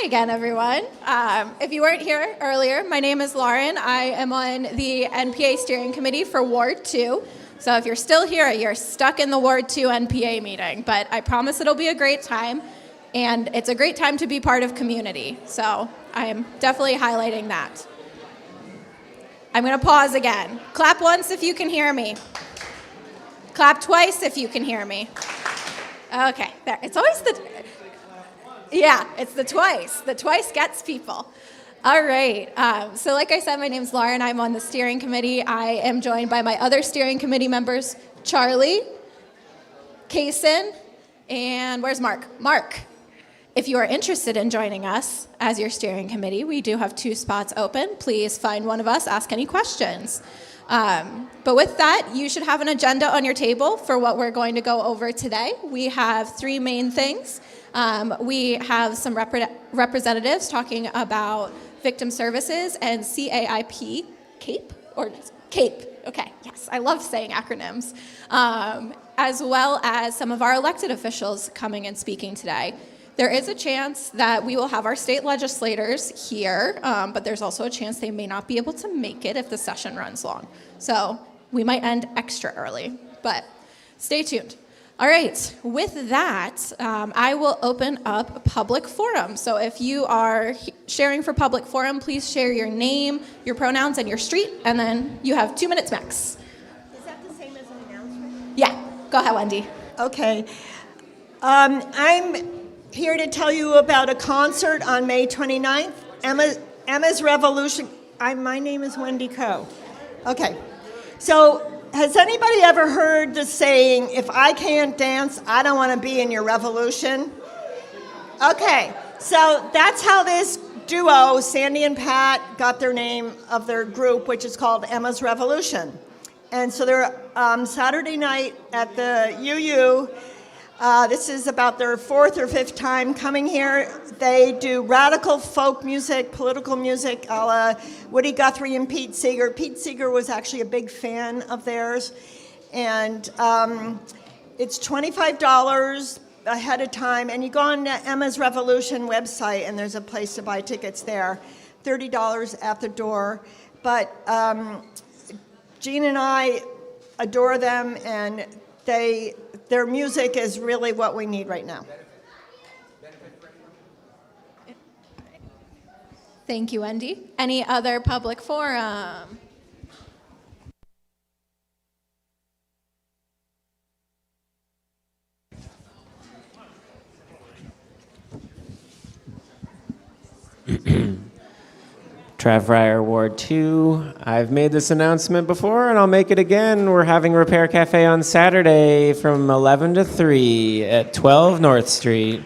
Hi again, everyone. If you weren't here earlier, my name is Lauren. I am on the NPA steering committee for Ward 2. So if you're still here, you're stuck in the Ward 2 NPA meeting. But I promise it'll be a great time. And it's a great time to be part of community. So I am definitely highlighting that. I'm going to pause again. Clap once if you can hear me. Clap twice if you can hear me. Okay, there. It's always it's the twice. The twice gets people. All right. So like I said, my name's Lauren. I'm on the steering committee. I am joined by my other steering committee members, Charlie, Kaysen, and where's Mark? Mark. If you are interested in joining us as your steering committee, we do have 2 spots open. Please find one of us, ask any questions. But with that, you should have an agenda on your table for what we're going to go over today. We have 3 main things. We have some representatives talking about victim services and CAIP, CAPE, or CAPE, okay, yes, I love saying acronyms, as well as some of our elected officials coming and speaking today. There is a chance that we will have our state legislators here, but there's also a chance they may not be able to make it if the session runs long. So we might end extra early, but stay tuned. All right, with that, I will open up a public forum. So if you are sharing for public forum, please share your name, your pronouns, and your street, and then you have 2 minutes max. Is that the same as an announcement? Yeah, go ahead, Wendy. Okay. I'm here to tell you about a concert on May 29th, Emma's Revolution. My name is Wendy Coe. Okay. So has anybody ever heard the saying, if I can't dance, I don't want to be in your revolution? Okay. So that's how this duo, Sandy and Pat, got their name of their group, which is called Emma's Revolution. And so they're Saturday night at the UU. This is about their 4th or 5th time coming here. They do radical folk music, political music, a la Woody Guthrie and Pete Seeger. Pete Seeger was actually a big fan of theirs. And it's $25 ahead of time. And you go on the Emma's Revolution website, and there's a place to buy tickets there. $30 at the door. But Jean and I adore them, and their music is really what we need right now. Thank you, Wendy. Any other public forum? Trav Fryer, Ward 2. I've made this announcement before, and I'll make it again. We're having Repair Cafe on Saturday from 11 to 3 at 12 North Street.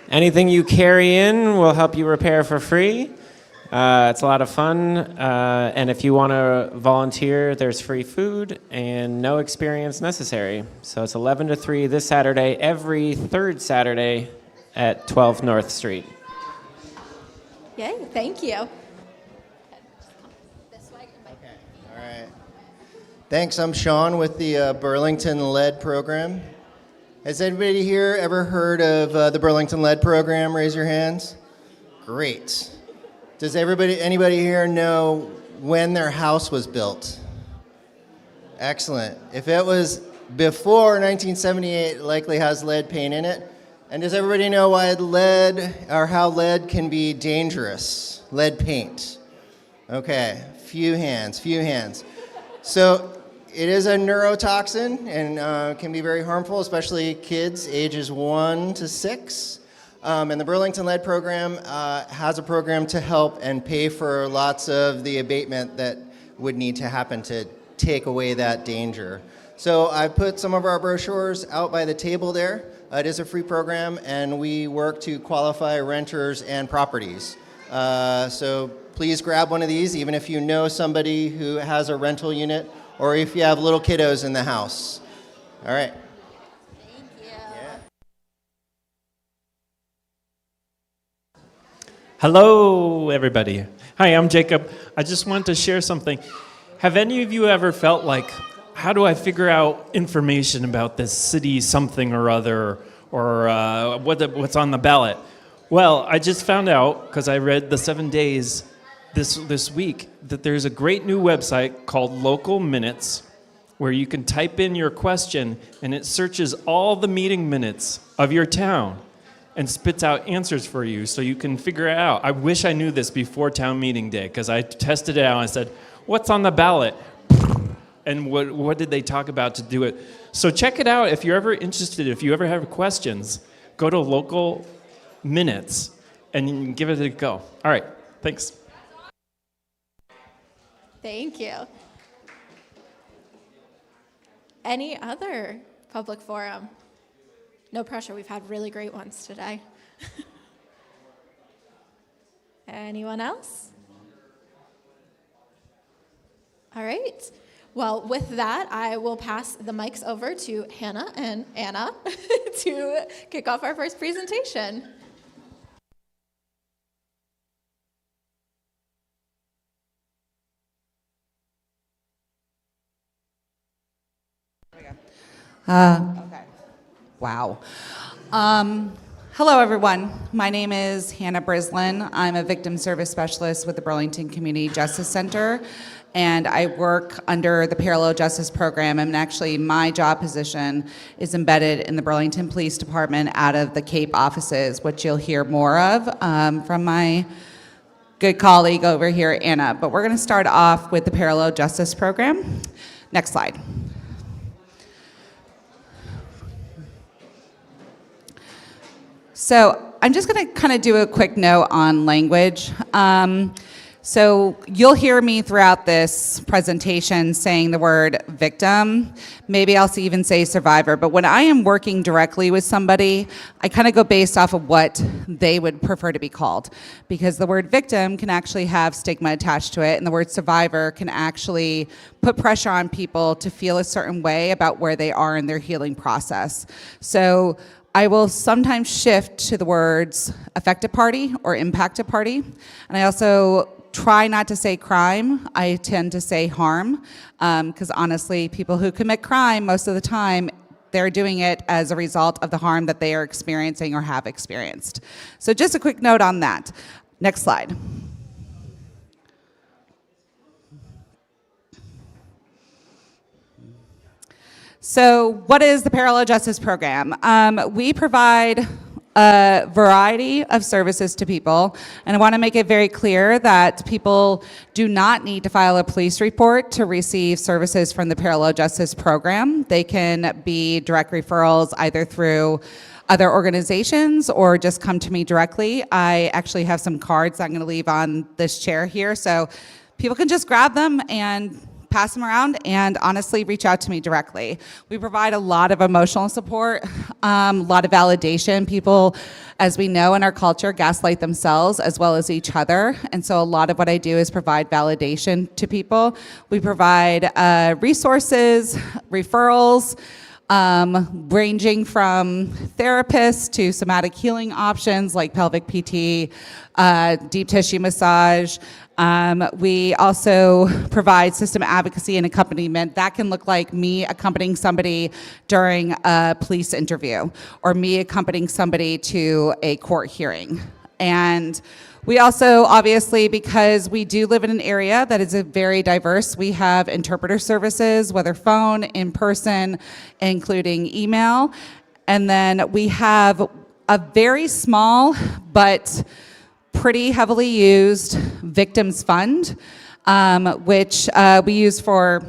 Anything you carry in will help you repair for free. It's a lot of fun, and if you want to volunteer, there's free food and no experience necessary. So it's 11 to 3 this Saturday, every 3rd Saturday at 12 North Street. Yay, thank you. Thanks, I'm Sean with the Burlington LED program. Has anybody here ever heard of the Burlington LED program? Raise your hands. Great. Does anybody here know when their house was built? Excellent. If it was before 1978, it likely has lead paint in it. And does everybody know why lead, or how lead can be dangerous? Lead paint. Okay, few hands. So it is a neurotoxin and can be very harmful, especially kids ages 1 to 6. And the Burlington LED program has a program to help and pay for lots of the abatement that would need to happen to take away that danger. So I put some of our brochures out by the table there. It is a free program, and we work to qualify renters and properties. So please grab one of these, even if you know somebody who has a rental unit, or if you have little kiddos in the house. All right. Thank you. Yeah. Hello, everybody. Hi, I'm Jacob. I just wanted to share something. Have any of you ever felt like, how do I figure out information about this city something or other, or what's on the ballot? Well, I just found out, because I read the 7 days this week, that there's a great new website called Local Minutes, where you can type in your question, and it searches all the meeting minutes of your town and spits out answers for you so you can figure it out. I wish I knew this before town meeting day, because I tested it out and I said, what's on the ballot? And what did they talk about to do it? So check it out if you're ever interested, if you ever have questions, go to Local Minutes and give it a go. All right, thanks. Thank you. Any other public forum? No pressure, we've had really great ones today. Anyone else? All right. Well, with that, I will pass the mics over to Hannah and Anna to kick off our first presentation. Okay. Wow. Hello, everyone. My name is Hannah Brislin. I'm a victim service specialist with the Burlington Community Justice Center, and I work under the Parallel Justice Program, and actually my job position is embedded in the Burlington Police Department out of the Cape offices, which you'll hear more of from my good colleague over here, Anna. But we're going to start off with the Parallel Justice Program. Next slide. So I'm just going to kind of do a quick note on language. So you'll hear me throughout this presentation saying the word victim. Maybe I'll even say survivor. But when I am working directly with somebody, I kind of go based off of what they would prefer to be called. Because the word victim can actually have stigma attached to it, and the word survivor can actually put pressure on people to feel a certain way about where they are in their healing process. So I will sometimes shift to the words affected party or impacted party. And I also try not to say crime. I tend to say harm, because honestly, people who commit crime, most of the time, they're doing it as a result of the harm that they are experiencing or have experienced. So just a quick note on that. Next slide. So what is the Parallel Justice Program? We provide a variety of services to people, and I want to make it very clear that people do not need to file a police report to receive services from the Parallel Justice Program. They can be direct referrals either through other organizations or just come to me directly. I actually have some cards I'm going to leave on this chair here, so people can just grab them and pass them around and honestly reach out to me directly. We provide a lot of emotional support, a lot of validation. People, as we know in our culture, gaslight themselves as well as each other. And so a lot of what I do is provide validation to people. We provide resources, referrals, ranging from therapists to somatic healing options like pelvic PT, deep tissue massage. We also provide system advocacy and accompaniment. That can look like me accompanying somebody during a police interview or me accompanying somebody to a court hearing. And we also, obviously, because we do live in an area that is very diverse, we have interpreter services, whether phone, in person, including email. And then we have a very small but pretty heavily used victims fund, which we use for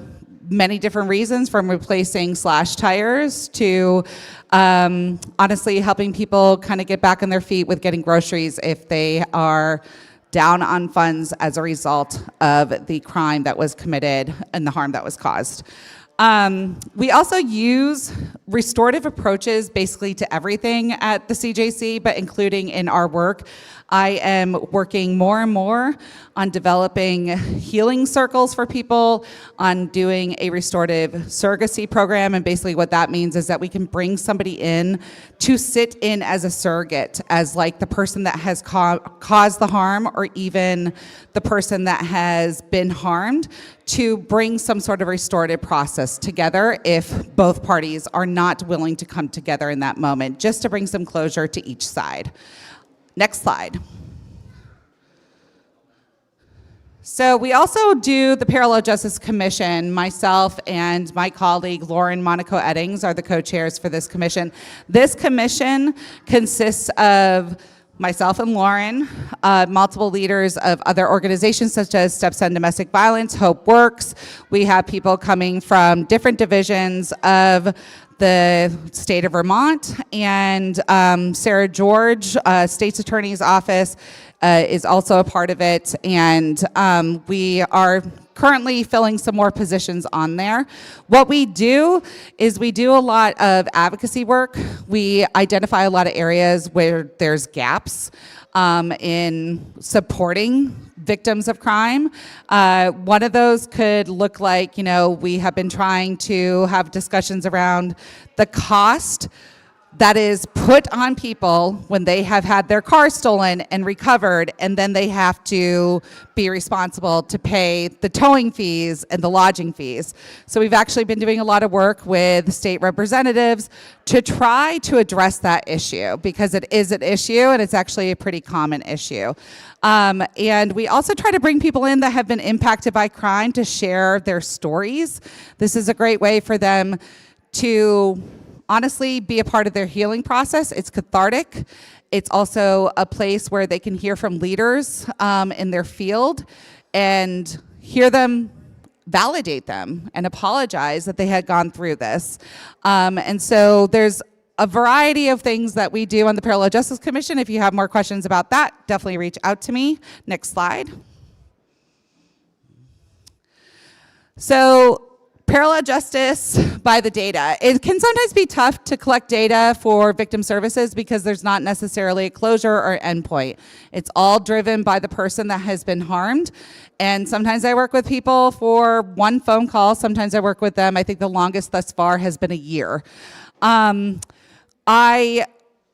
many different reasons, from replacing slash tires to honestly helping people kind of get back on their feet with getting groceries if they are down on funds as a result of the crime that was committed and the harm that was caused. We also use restorative approaches basically to everything at the CJC, but including in our work. I am working more and more on developing healing circles for people, on doing a restorative surrogacy program, and basically what that means is that we can bring somebody in to sit in as a surrogate, as like the person that has caused the harm or even the person that has been harmed, to bring some sort of restorative process together if both parties are not willing to come together in that moment, just to bring some closure to each side. Next slide. So we also do the Parallel Justice Commission. Myself and my colleague Lauren Monaco Eddings are the co-chairs for this commission. This commission consists of myself and Lauren, multiple leaders of other organizations such as Steps End Domestic Violence, Hope Works. We have people coming from different divisions of the state of Vermont, and Sarah George, State's Attorney's Office, is also a part of it, and we are currently filling some more positions on there. What we do is we do a lot of advocacy work. We identify a lot of areas where there's gaps in supporting victims of crime. One of those could look like, we have been trying to have discussions around the cost that is put on people when they have had their car stolen and recovered, and then they have to be responsible to pay the towing fees and the lodging fees. So we've actually been doing a lot of work with state representatives to try to address that issue, because it is an issue and it's actually a pretty common issue. And we also try to bring people in that have been impacted by crime to share their stories. This is a great way for them to honestly be a part of their healing process. It's cathartic. It's also a place where they can hear from leaders in their field and hear them validate them and apologize that they had gone through this. And so there's a variety of things that we do on the Parallel Justice Commission. If you have more questions about that, definitely reach out to me. Next slide. So parallel justice by the data. It can sometimes be tough to collect data for victim services because there's not necessarily a closure or endpoint. It's all driven by the person that has been harmed. And sometimes I work with people for one phone call. Sometimes I work with them, I think the longest thus far has been a year.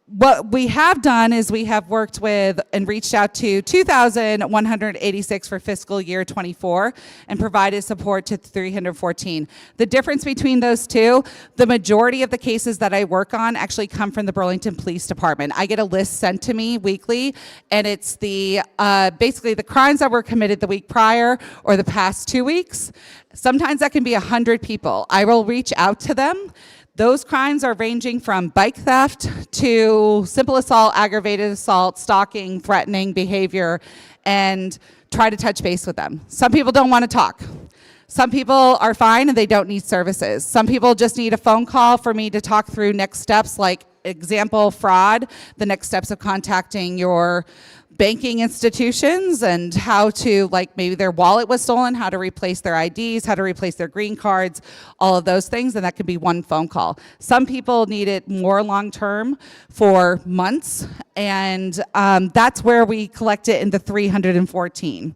What we have done is we have worked with and reached out to 2,186 for fiscal year 24 and provided support to 314. The difference between those two, the majority of the cases that I work on actually come from the Burlington Police Department. I get a list sent to me weekly, and it's the basically the crimes that were committed the week prior or the past 2 weeks. Sometimes that can be 100 people. I will reach out to them. Those crimes are ranging from bike theft to simple assault, aggravated assault, stalking, threatening behavior, and try to touch base with them. Some people don't want to talk. Some people are fine and they don't need services. Some people just need a phone call for me to talk through next steps, like example, fraud, the next steps of contacting your banking institutions and how to, like, maybe their wallet was stolen, how to replace their IDs, how to replace their green cards, all of those things, and that could be one phone call. Some people need it more long-term for months, and that's where we collect it in the 314.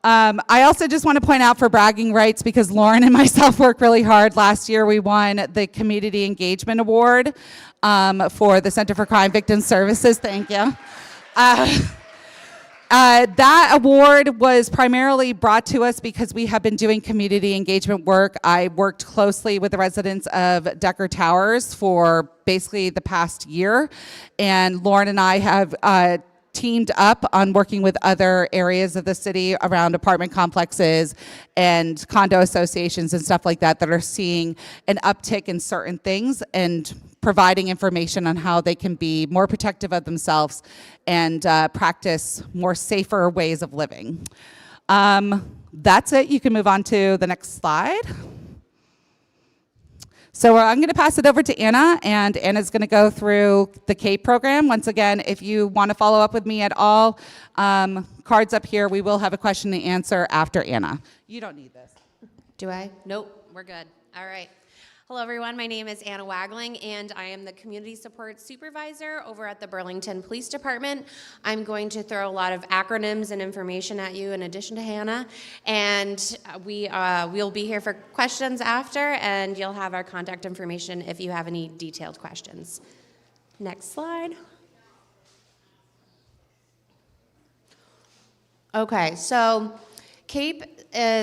I also just want to point out for bragging rights, because Lauren and myself work really hard. Last year we won the Community Engagement Award for the Center for Crime Victim Services. Thank you. That award was primarily brought to us because we have been doing community engagement work. I worked closely with the residents of Decker Towers for basically the past year, and Lauren and I have teamed up on working with other areas of the city around apartment complexes and condo associations and stuff like that that are seeing an uptick in certain things and providing information on how they can be more protective of themselves and practice more safer ways of living. That's it. You can move on to the next slide. So I'm going to pass it over to Anna, and Anna's going to go through the CAPE program. Once again, if you want to follow up with me at all, cards up here. We will have a question and answer after Anna. You don't need this. Do I? Nope, we're good. All right. Hello, everyone. My name is Anna Wagling, and I am the Community Support Supervisor over at the Burlington Police Department. I'm going to throw a lot of acronyms and information at you in addition to Hannah, and we'll be here for questions after, and you'll have our contact information if you have any detailed questions. Next slide. Okay, so CAPE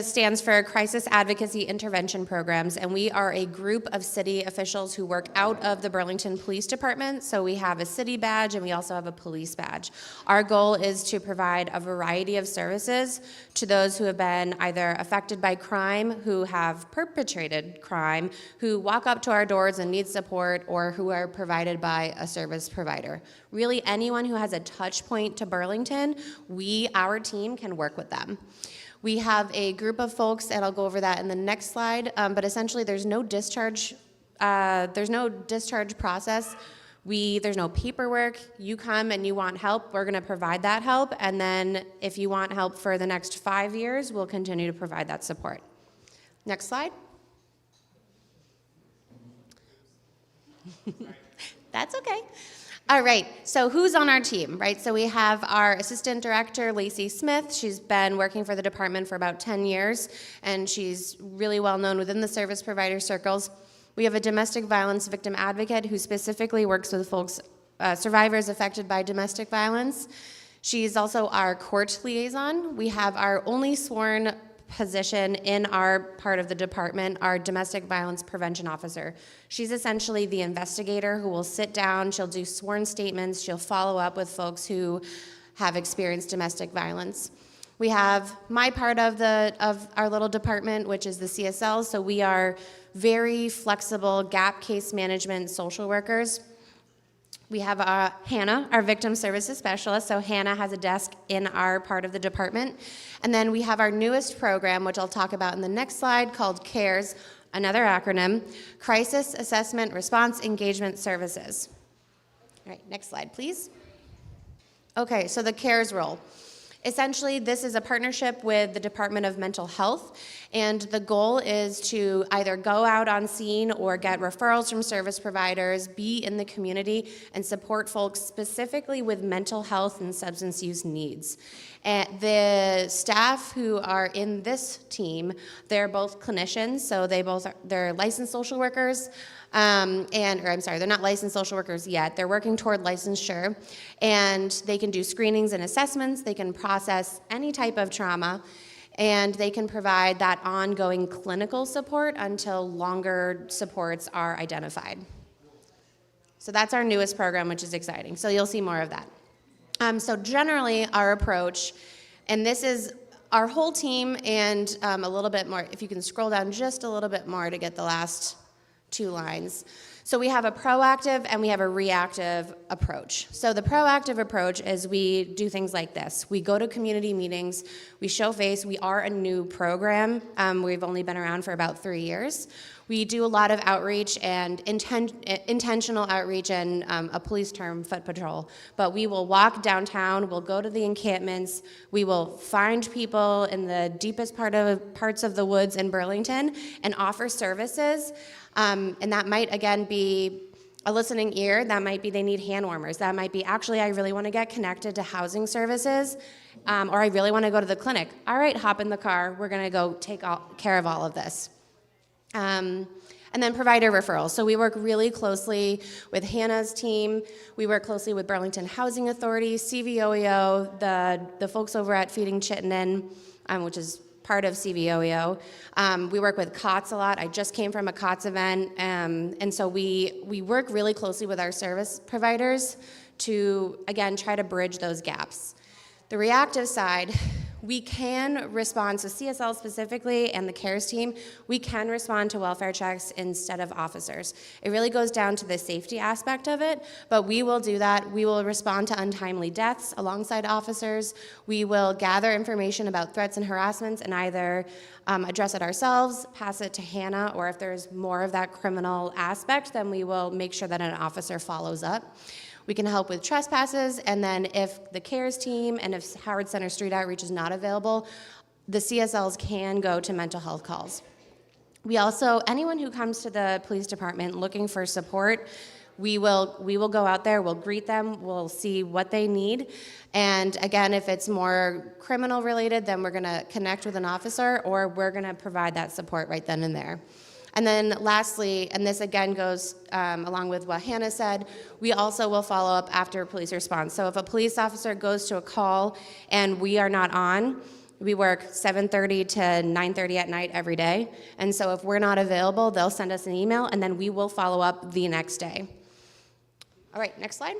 stands for Crisis Advocacy Intervention Programs, and we are a group of city officials who work out of the Burlington Police Department. So we have a city badge and we also have a police badge. Our goal is to provide a variety of services to those who have been either affected by crime, who have perpetrated crime, who walk up to our doors and need support, or who are provided by a service provider. Really, anyone who has a touch point to Burlington, our team, can work with them. We have a group of folks, and I'll go over that in the next slide, but essentially there's no discharge process. There's no paperwork. You come and you want help, we're gonna provide that help, and then if you want help for the next 5 years, we'll continue to provide that support. Next slide. That's okay. All right, so who's on our team, right? So we have our Assistant Director, Lacey Smith. She's been working for the department for about 10 years, and she's really well known within the service provider circles. We have a domestic violence victim advocate who specifically works with folks, survivors affected by domestic violence. She's also our court liaison. We have our only sworn position in our part of the department, our domestic violence prevention officer. She's essentially the investigator who will sit down, she'll do sworn statements, she'll follow up with folks who have experienced domestic violence. We have my part of our little department, which is the CSL, so we are very flexible gap case management social workers. We have Hannah, our victim services specialist. So Hannah has a desk in our part of the department. And then we have our newest program, which I'll talk about in the next slide, called CARES, another acronym, Crisis Assessment Response Engagement Services. All right, next slide, please. Okay, so the CARES role. Essentially, this is a partnership with the Department of Mental Health, and the goal is to either go out on scene or get referrals from service providers, be in the community, and support folks specifically with mental health and substance use needs. And the staff who are in this team, they're both clinicians, so they're licensed social workers, they're not licensed social workers yet. They're working toward licensure, and they can do screenings and assessments. They can process any type of trauma, and they can provide that ongoing clinical support until longer supports are identified. So that's our newest program, which is exciting. So you'll see more of that. So generally, our approach, and this is our whole team and a little bit more, if you can scroll down just a little bit more to get the last 2 lines. So we have a proactive and we have a reactive approach. So the proactive approach is we do things like this. We go to community meetings, we show face, we are a new program. We've only been around for about 3 years. We do a lot of outreach and intentional outreach and a police term, foot patrol. But we will walk downtown, we'll go to the encampments, we will find people in the deepest parts of the woods in Burlington and offer services. And that might, again, be a listening ear. That might be they need hand warmers. That might be, actually, I really want to get connected to housing services, or I really want to go to the clinic. All right, hop in the car. We're going to go take care of all of this. And then provider referrals. So we work really closely with Hannah's team. We work closely with Burlington Housing Authority, CVOEO, the folks over at Feeding Chittenden, which is part of CVOEO. We work with COTS a lot. I just came from a COTS event, and so we work really closely with our service providers to, again, try to bridge those gaps. The reactive side, we can respond, so CSL specifically and the CARES team, we can respond to welfare checks instead of officers. It really goes down to the safety aspect of it, but we will do that. We will respond to untimely deaths alongside officers. We will gather information about threats and harassments and either address it ourselves, pass it to Hannah, or if there's more of that criminal aspect, then we will make sure that an officer follows up. We can help with trespasses, and then if the CARES team and if Howard Center Street Outreach is not available, the CSLs can go to mental health calls. We also, anyone who comes to the police department looking for support, we will go out there, we'll greet them, we'll see what they need, and again, if it's more criminal related, then we're gonna connect with an officer, or we're gonna provide that support right then and there. And then lastly, and this again goes along with what Hannah said, we also will follow up after police response. So if a police officer goes to a call and we are not on, We work 7:30 to 9:30 at night every day. And so if we're not available, they'll send us an email, and then we will follow up the next day. All right, next slide.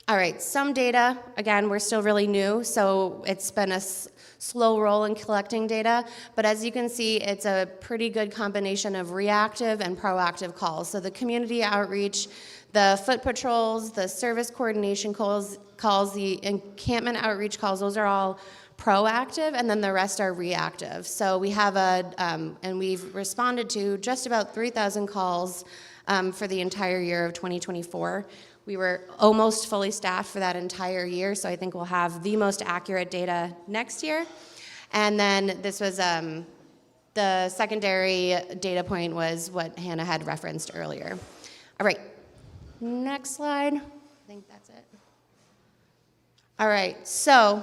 All right, some data. Again, we're still really new, so it's been a slow roll in collecting data. But as you can see, it's a pretty good combination of reactive and proactive calls. So the community outreach, the foot patrols, the service coordination calls, the encampment outreach calls, those are all proactive, and then the rest are reactive. So we have and we've responded to just about 3,000 calls for the entire year of 2024. We were almost fully staffed for that entire year, so I think we'll have the most accurate data next year. And then this was the secondary data point was what Hannah had referenced earlier. All right, next slide. I think that's it. All right, so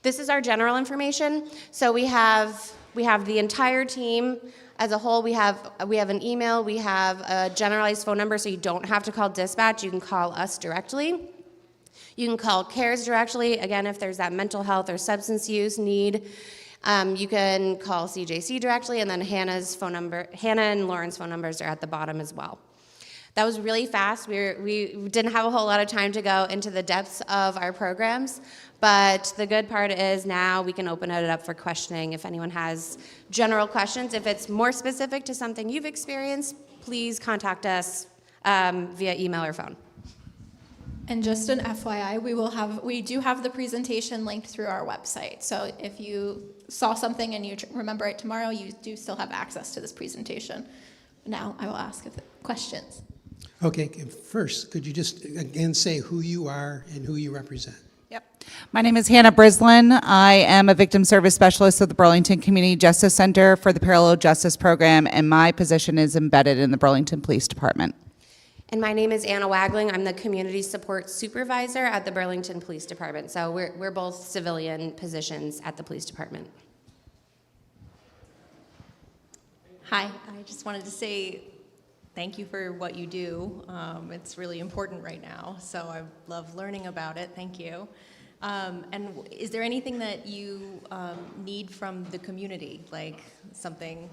this is our general information. So we have the entire team. As a whole, we have an email, we have a generalized phone number, so you don't have to call dispatch, you can call us directly. You can call CARES directly, again, if there's that mental health or substance use need. You can call CJC directly, and then Hannah and Lauren's phone numbers are at the bottom as well. That was really fast. We didn't have a whole lot of time to go into the depths of our programs, but the good part is now we can open it up for questioning. If anyone has general questions, if it's more specific to something you've experienced, please contact us via email or phone. And just an FYI, we do have the presentation linked through our website. So if you saw something and you remember it tomorrow, you do still have access to this presentation. Now I will ask if questions. Okay, first, could you just again say who you are and who you represent? Yep. My name is Hannah Brislin. I am a victim service specialist at the Burlington Community Justice Center for the Parallel Justice Program, and my position is embedded in the Burlington Police Department. And my name is Anna Wagling. I'm the Community Support Supervisor at the Burlington Police Department. So we're both civilian positions at the Police Department. Hi, I just wanted to say thank you for what you do. It's really important right now, so I love learning about it. Thank you. And is there anything that you need from the community, like something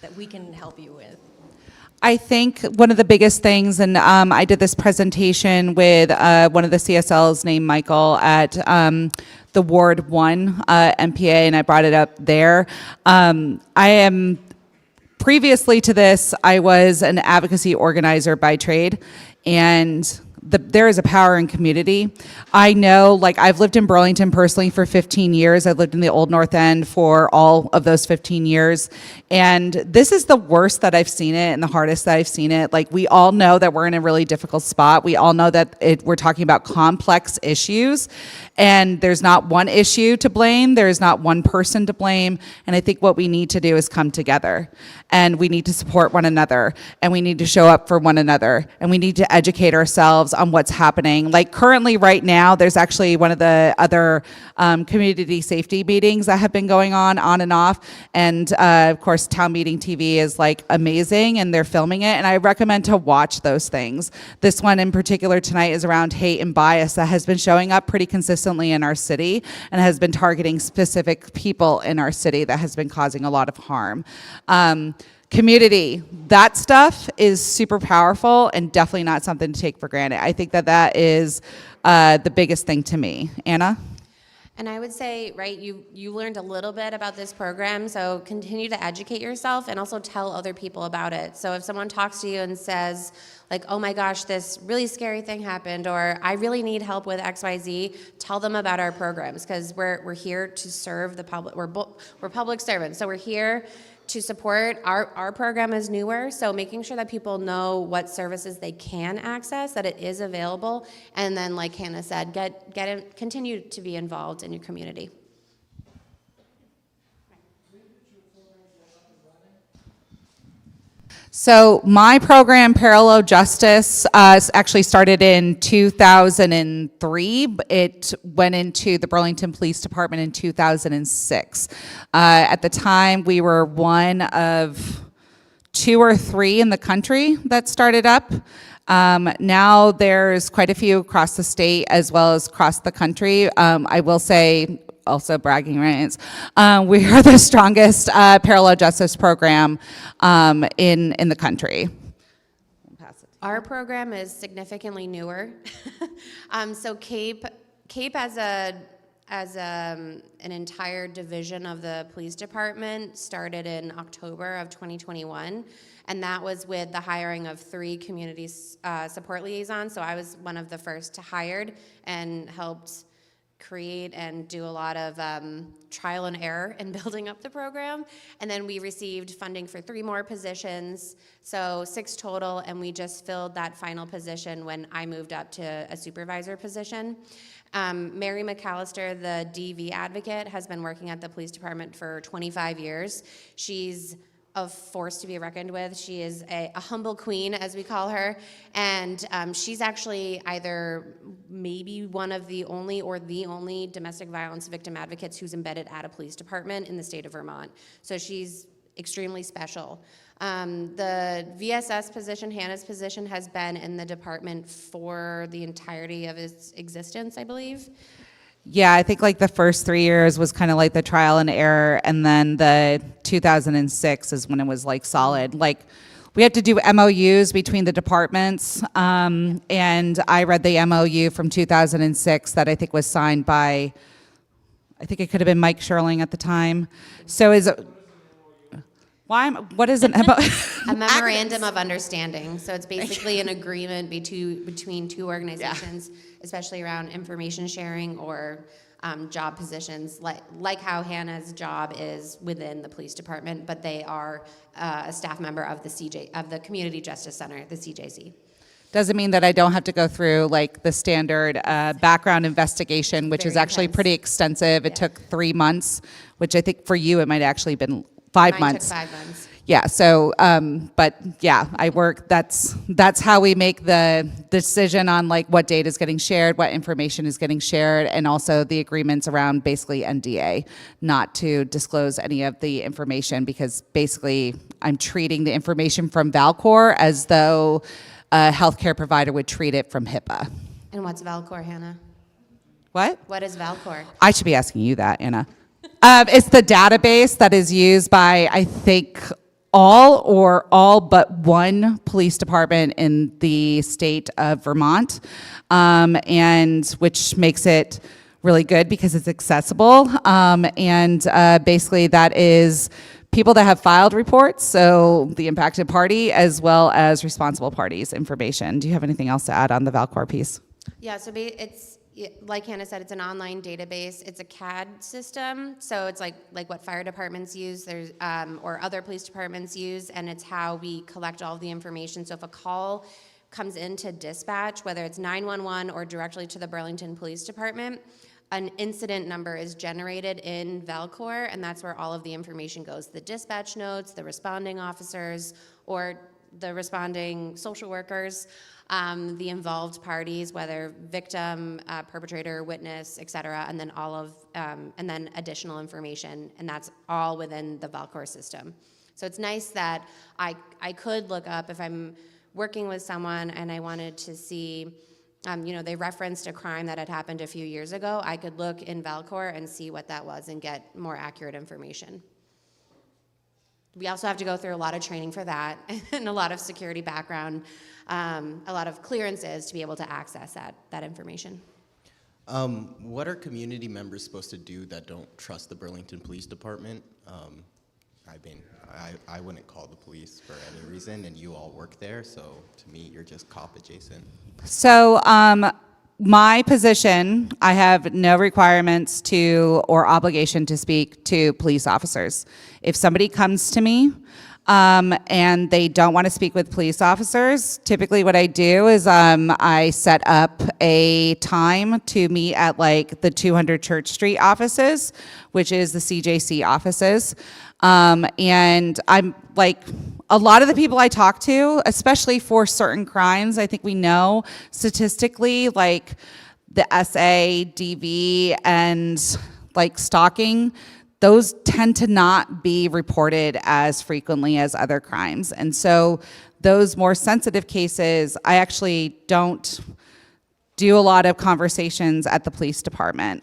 that we can help you with? I think one of the biggest things, and I did this presentation with one of the CSLs named Michael at the Ward 1 NPA, and I brought it up there. Previously to this, I was an advocacy organizer by trade, and there is a power in community. I know, like, I've lived in Burlington personally for 15 years. I've lived in the Old North End for all of those 15 years. And this is the worst that I've seen it and the hardest that I've seen it. Like, we all know that we're in a really difficult spot. We all know that we're talking about complex issues. And there's not one issue to blame. There's not one person to blame. And I think what we need to do is come together. And we need to support one another. And we need to show up for one another. And we need to educate ourselves on what's happening. Like currently right now, there's actually one of the other community safety meetings that have been going on and off. And of course, Town Meeting TV is like amazing and they're filming it. And I recommend to watch those things. This one in particular tonight is around hate and bias that has been showing up pretty consistently in our city and has been targeting specific people in our city that has been causing a lot of harm. Community, that stuff is super powerful and definitely not something to take for granted. I think that is the biggest thing to me. Anna? And I would say, right, you learned a little bit about this program, so continue to educate yourself and also tell other people about it. So if someone talks to you and says, like, oh my gosh, this really scary thing happened, or I really need help with XYZ, tell them about our programs, because we're here to serve the public. We're public servants, so we're here to support. Our program is newer, so making sure that people know what services they can access, that it is available, and then, like Hannah said, continue to be involved in your community. So my program, Parallel Justice, actually started in 2003. It went into the Burlington Police Department in 2006. At the time, we were one of 2 or 3 in the country that started up. Now there's quite a few across the state as well as across the country. I will say, also bragging rights, we are the strongest parallel justice program in the country. Our program is significantly newer. So CAPE as an entire division of the police department started in October of 2021, and that was with the hiring of 3 community support liaisons. So I was one of the first hired and helped create and do a lot of trial and error in building up the program. And then we received funding for 3 more positions, so 6 total, and we just filled that final position when I moved up to a supervisor position. Mary McAllister, the DV advocate, has been working at the police department for 25 years. She's a force to be reckoned with. She is a humble queen, as we call her, and she's actually either maybe one of the only or the only domestic violence victim advocates who's embedded at a police department in the state of Vermont. So she's extremely special. The VSS position, Hannah's position, has been in the department for the entirety of its existence, I believe. Yeah, I think like the first 3 years was kind of like the trial and error, and then the 2006 is when it was like solid. Like we had to do MOUs between the departments, and I read the MOU from 2006 that I think was signed by, I think it could have been Mike Sherling at the time. So is it, what is an MOU? A memorandum of understanding. So it's basically an agreement between 2 organizations, especially around information sharing or job positions, like how Hannah's job is within the police department, but they are a staff member of the Community Justice Center, the CJC. Doesn't mean that I don't have to go through like the standard background investigation, which is actually intense. pretty extensive. It took 3 months, which I think for you it might actually been 5 months. Mine took 5 months. Yeah, so, but yeah, I work, that's how we make the decision on like what data is getting shared, what information is getting shared, and also the agreements around basically NDA, not to disclose any of the information, because basically I'm treating the information from Valcor as though a healthcare provider would treat it from HIPAA. And what's Valcor, Hannah? What? What is Valcor? I should be asking you that, Anna. It's the database that is used by, I think, all but one police department in the state of Vermont, and which makes it really good because it's accessible. Basically that is people that have filed reports, so the impacted party, as well as responsible parties information. Do you have anything else to add on the Valcor piece? Yeah, so it's, like Hannah said, it's an online database. It's a CAD system, so it's like what fire departments use, or other police departments use, and it's how we collect all of the information. So if a call comes into dispatch, whether it's 911 or directly to the Burlington Police Department, an incident number is generated in Valcor, and that's where all of the information goes. The dispatch notes, the responding officers, or the responding social workers, the involved parties, whether victim, perpetrator, witness, et cetera, and then and then additional information, and that's all within the Valcor system. So it's nice that I could look up if I'm working with someone and I wanted to see, they referenced a crime that had happened a few years ago. I could look in Valcor and see what that was and get more accurate information. We also have to go through a lot of training for that and a lot of security background, a lot of clearances to be able to access that information. What are community members supposed to do that don't trust the Burlington Police Department? I wouldn't call the police for any reason, and you all work there, so to me, you're just cop adjacent. So my position, I have no requirements to or obligation to speak to police officers. If somebody comes to me and they don't want to speak with police officers, typically what I do is I set up a time to meet at like the 200 Church Street offices, which is the CJC offices. And I'm like, a lot of the people I talk to, especially for certain crimes, I think we know statistically, like the SA, DV, and like stalking, those tend to not be reported as frequently as other crimes. And so those more sensitive cases, I actually don't do a lot of conversations at the police department.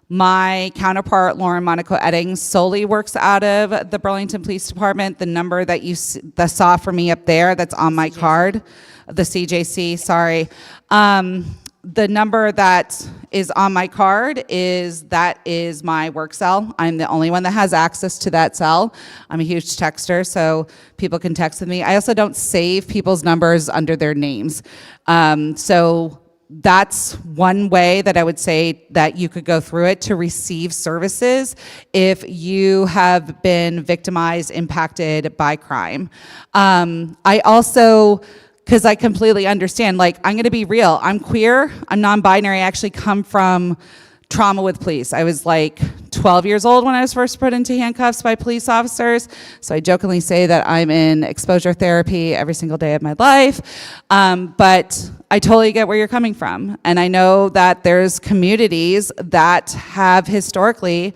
My counterpart, Lauren Monaco Eddings, solely works out of the Burlington Police Department. The number that you saw for me up there, that's on my card, the CJC, sorry. The number that is on my card is my work cell. I'm the only one that has access to that cell. I'm a huge texter, so people can text with me. I also don't save people's numbers under their names. So that's one way that I would say that you could go through it to receive services if you have been victimized, impacted by crime. I also, because I completely understand, like, I'm going to be real. I'm queer. I'm non-binary. I actually come from trauma with police. I was like 12 years old when I was first put into handcuffs by police officers. So I jokingly say that I'm in exposure therapy every single day of my life. But I totally get where you're coming from. And I know that there's communities that have historically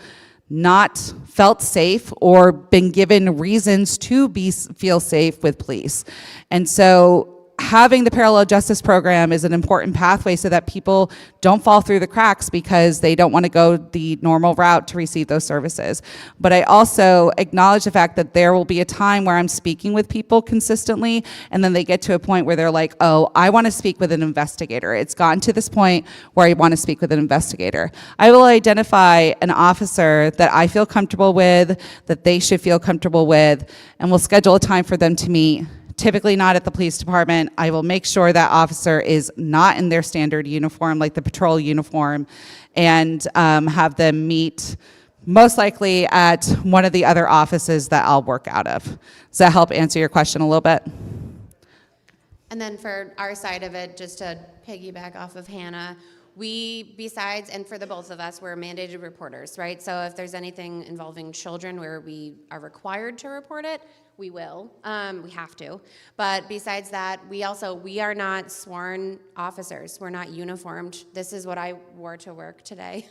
not felt safe or been given reasons to feel safe with police. And so having the parallel justice program is an important pathway so that people don't fall through the cracks because they don't want to go the normal route to receive those services. But I also acknowledge the fact that there will be a time where I'm speaking with people consistently, and then they get to a point where they're like, oh, I want to speak with an investigator. It's gotten to this point where I want to speak with an investigator. I will identify an officer that I feel comfortable with, that they should feel comfortable with, and we'll schedule a time for them to meet. Typically not at the police department. I will make sure that officer is not in their standard uniform, like the patrol uniform, and have them meet most likely at one of the other offices that I'll work out of. Does that help answer your question a little bit? And then for our side of it, just to piggyback off of Hannah, we, besides, and for the both of us, we're mandated reporters, right? So if there's anything involving children where we are required to report it, we will. We have to. But besides that, we are not sworn officers. We're not uniformed. This is what I wore to work today.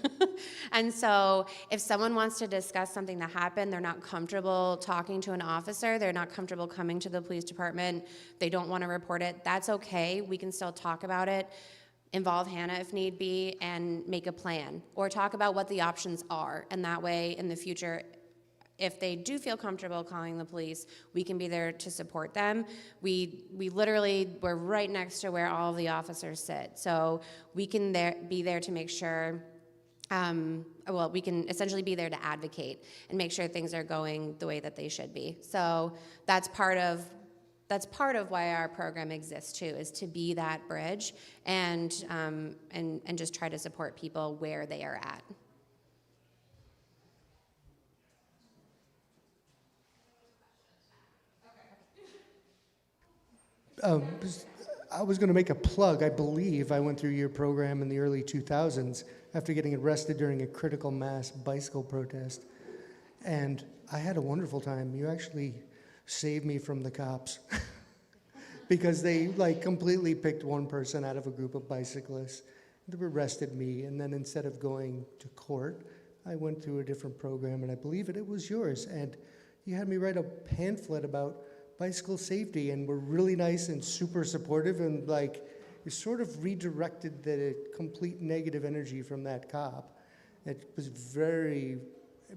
And so if someone wants to discuss something that happened, they're not comfortable talking to an officer, they're not comfortable coming to the police department, they don't want to report it, that's okay. We can still talk about it, involve Hannah if need be, and make a plan. Or talk about what the options are. And that way, in the future, if they do feel comfortable calling the police, we can be there to support them. We're right next to where all of the officers sit. So we can be there to make sure, we can essentially be there to advocate and make sure things are going the way that they should be. So that's part of why our program exists too, is to be that bridge and just try to support people where they are at. I was going to make a plug. I believe I went through your program in the early 2000s after getting arrested during a critical mass bicycle protest. And I had a wonderful time. You actually saved me from the cops because they completely picked one person out of a group of bicyclists. They arrested me, and then instead of going to court, I went through a different program, and I believe it was yours. And you had me write a pamphlet about bicycle safety, and were really nice and super supportive, and you sort of redirected the complete negative energy from that cop. It was very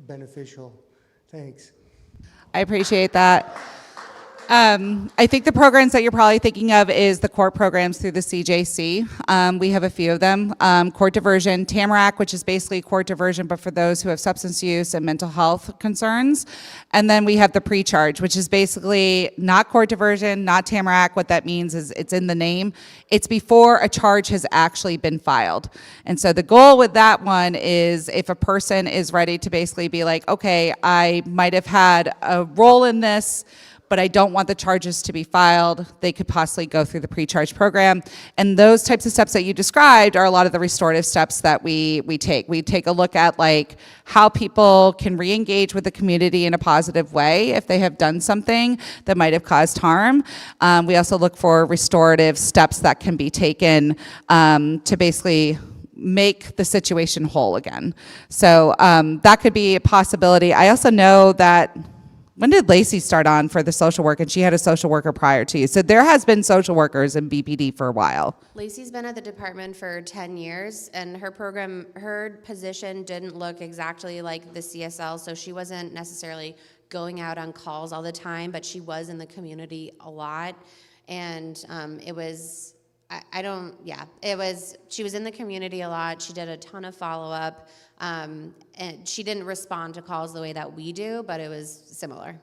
beneficial. Thanks. I appreciate that. I think the programs that you're probably thinking of is the court programs through the CJC. We have a few of them. Court diversion, Tamarack, which is basically court diversion, but for those who have substance use and mental health concerns. And then we have the pre-charge, which is basically not court diversion, not Tamarack. What that means is it's in the name. It's before a charge has actually been filed. And so the goal with that one is if a person is ready to basically be like, okay, I might have had a role in this, but I don't want the charges to be filed, they could possibly go through the pre-charge program. And those types of steps that you described are a lot of the restorative steps that we take. We take a look at how people can re-engage with the community in a positive way if they have done something that might have caused harm. We also look for restorative steps that can be taken to basically make the situation whole again. So that could be a possibility. I also know that, when did Lacey start on for the social work? And she had a social worker prior to you. So there has been social workers in BPD for a while. Lacey's been at the department for 10 years, and her position didn't look exactly like the CSL, so she wasn't necessarily going out on calls all the time, but she was in the community a lot. And she was in the community a lot. She did a ton of follow-up, and she didn't respond to calls the way that we do, but it was similar.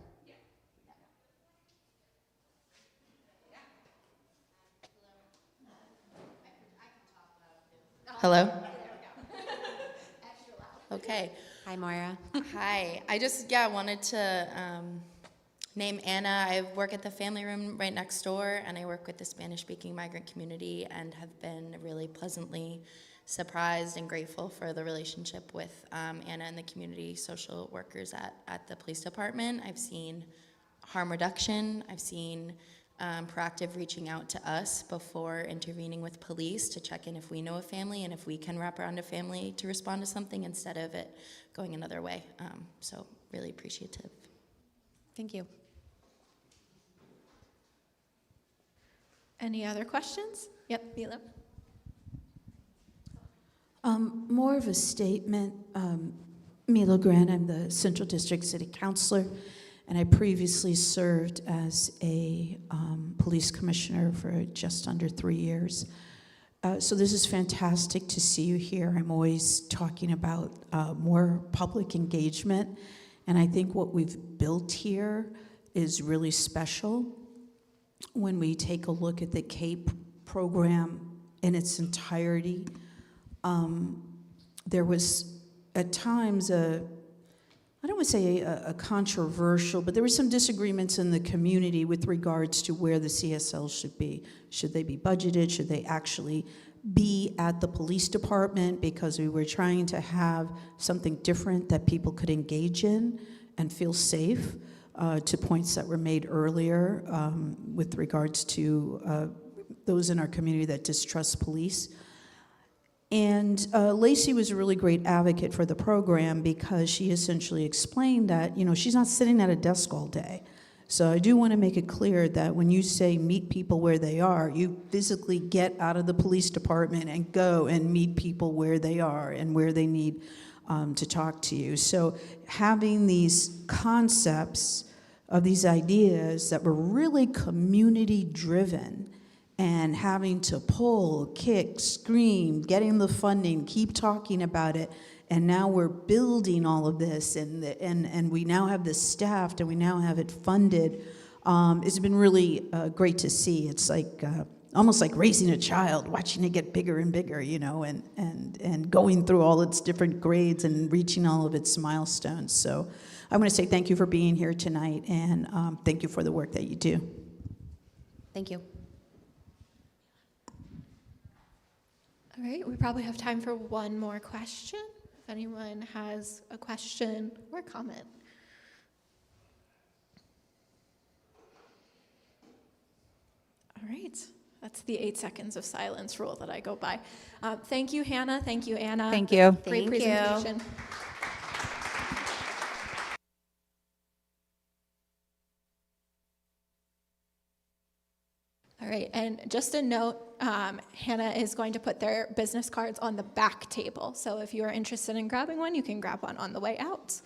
Hello? Okay. Hi, Moira. Hi. I just, wanted to name Anna. I work at the family room right next door, and I work with the Spanish-speaking migrant community and have been really pleasantly surprised and grateful for the relationship with Anna and the community social workers at the police department. I've seen harm reduction. I've seen proactive reaching out to us before intervening with police to check in if we know a family and if we can wrap around a family to respond to something instead of it going another way. So really appreciative. Thank you. Any other questions? Yep, Mila. More of a statement. Mila Grant, I'm the Central District City Councilor, and I previously served as a police commissioner for just under 3 years. So this is fantastic to see you here. I'm always talking about more public engagement, and I think what we've built here is really special. When we take a look at the CAPE program in its entirety, there was at times I don't want to say a controversial, but there were some disagreements in the community with regards to where the CSL should be. Should they be budgeted? Should they actually be at the police department? Because we were trying to have something different that people could engage in and feel safe, to points that were made earlier with regards to those in our community that distrust police. And Lacey was a really great advocate for the program because she essentially explained that, she's not sitting at a desk all day. So I do want to make it clear that when you say meet people where they are, you physically get out of the police department and go and meet people where they are and where they need to talk to you. So having these concepts of these ideas that were really community driven, and having to pull, kick, scream, getting the funding, keep talking about it, and now we're building all of this, and we now have this staffed, and we now have it funded. It's been really great to see. It's like almost like raising a child, watching it get bigger and bigger, and going through all its different grades and reaching all of its milestones. So I want to say thank you for being here tonight, and thank you for the work that you do. Thank you. All right, we probably have time for one more question. If anyone has a question or comment. All right, that's the 8 seconds of silence rule that I go by. Thank you, Hannah. Thank you, Anna. Thank you. Great presentation. All right, and just a note, Hannah is going to put their business cards on the back table. So if you are interested in grabbing one, you can grab one on the way out.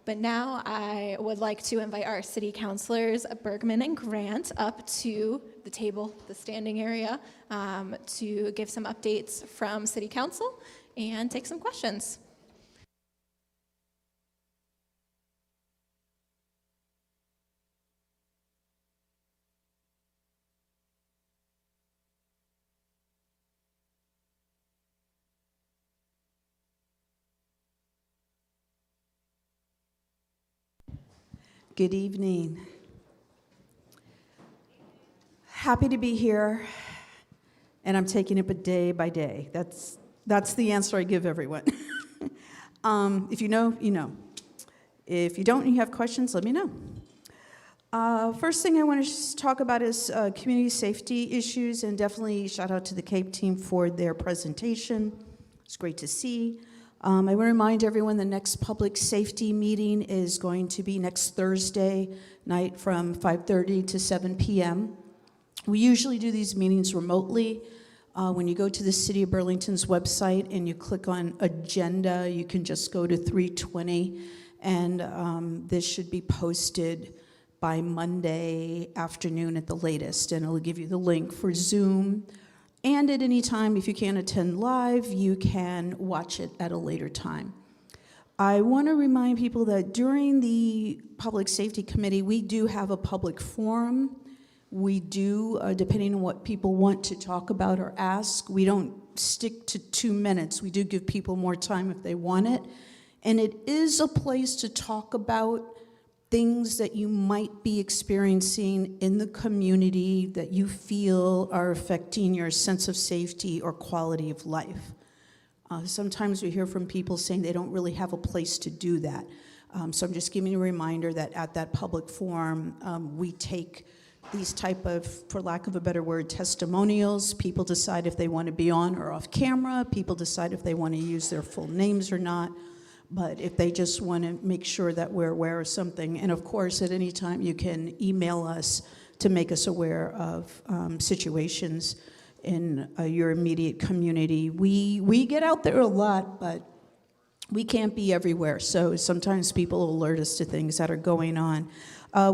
But now I would like to invite our city councilors, Bergman and Grant, up to the table, the standing area, to give some updates from city council and take some questions. Good evening. Happy to be here, and I'm taking it day by day. That's the answer I give everyone. If you know, you know. If you don't and you have questions, let me know. First thing I want to talk about is community safety issues, and definitely shout out to the CAPE team for their presentation. It's great to see. I want to remind everyone the next public safety meeting is going to be next Thursday night from 5:30 to 7 p.m. We usually do these meetings remotely. When you go to the City of Burlington's website and you click on agenda, you can just go to 320, and this should be posted by Monday afternoon at the latest, and it'll give you the link for Zoom. And at any time, if you can't attend live, you can watch it at a later time. I want to remind people that during the Public Safety Committee, we do have a public forum. We do, depending on what people want to talk about or ask, we don't stick to 2 minutes. We do give people more time if they want it. And it is a place to talk about things that you might be experiencing in the community that you feel are affecting your sense of safety or quality of life. Sometimes we hear from people saying they don't really have a place to do that. So I'm just giving you a reminder that at that public forum, we take these type of, for lack of a better word, testimonials. People decide if they want to be on or off camera. People decide if they want to use their full names or not. But if they just want to make sure that we're aware of something, and of course, at any time you can email us to make us aware of situations in your immediate community. We get out there a lot, but we can't be everywhere. So sometimes people alert us to things that are going on.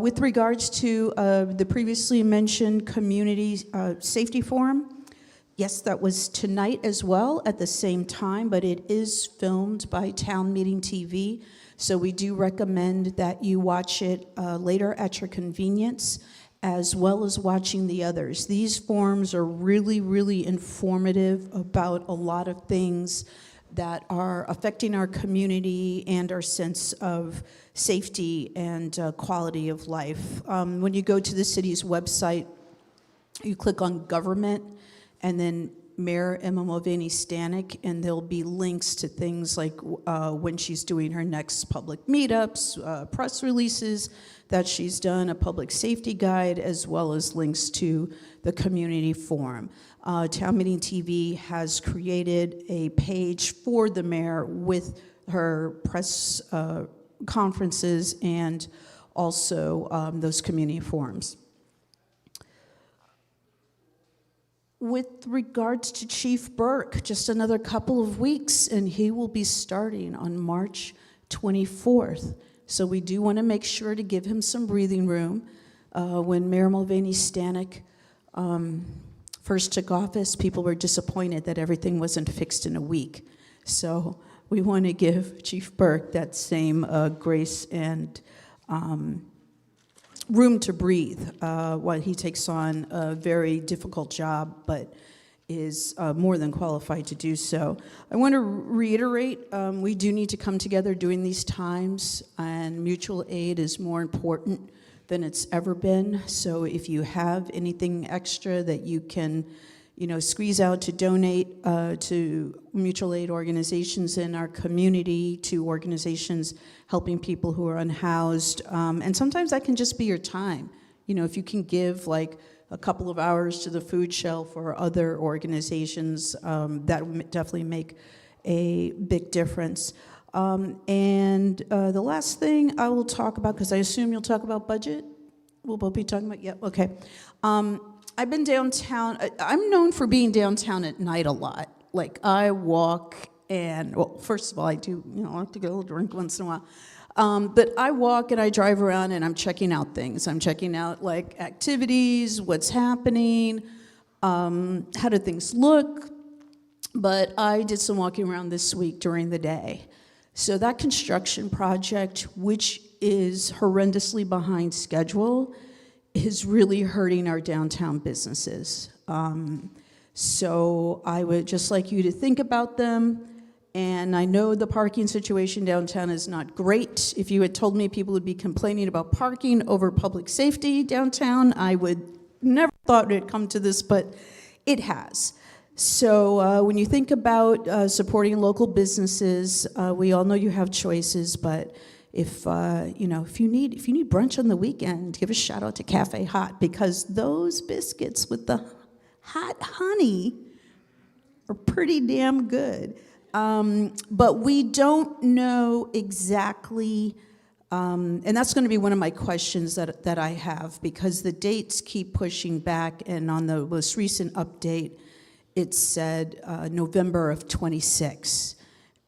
With regards to the previously mentioned community safety forum, yes, that was tonight as well at the same time, but it is filmed by Town Meeting TV. So we do recommend that you watch it later at your convenience, as well as watching the others. These forums are really, really informative about a lot of things that are affecting our community and our sense of safety and quality of life. When you go to the city's website, you click on government, and then Mayor Emma Mulvaney-Stanek, and there'll be links to things like when she's doing her next public meetups, press releases that she's done, a public safety guide, as well as links to the community forum. Town Meeting TV has created a page for the mayor with her press conferences and also those community forums. With regards to Chief Burke, just another couple of weeks, and he will be starting on March 24th. So we do want to make sure to give him some breathing room. When Mayor Mulvaney-Stanek first took office, people were disappointed that everything wasn't fixed in a week. So we want to give Chief Burke that same grace and room to breathe while he takes on a very difficult job, but is more than qualified to do so. I want to reiterate, we do need to come together during these times, and mutual aid is more important than it's ever been. So if you have anything extra that you can, squeeze out to donate to mutual aid organizations in our community, to organizations helping people who are unhoused. And sometimes that can just be your time. If you can give like a couple of hours to the food shelf or other organizations, that would definitely make a big difference. And the last thing I will talk about, because I assume you'll talk about budget. We'll both be talking about, okay. I've been downtown. I'm known for being downtown at night a lot. Like I walk and, well, first of all, I do, I like to get a little drink once in a while. But I walk and I drive around and I'm checking out things. I'm checking out like activities, what's happening, how do things look. But I did some walking around this week during the day. So that construction project, which is horrendously behind schedule, is really hurting our downtown businesses. So I would just like you to think about them. And I know the parking situation downtown is not great. If you had told me people would be complaining about parking over public safety downtown, I would never thought it would come to this, but it has. So when you think about supporting local businesses, we all know you have choices, but if if you need brunch on the weekend, give a shout out to Cafe Hot, because those biscuits with the hot honey are pretty damn good. But we don't know exactly, and that's going to be one of my questions that I have, because the dates keep pushing back, and on the most recent update, it said November of 26.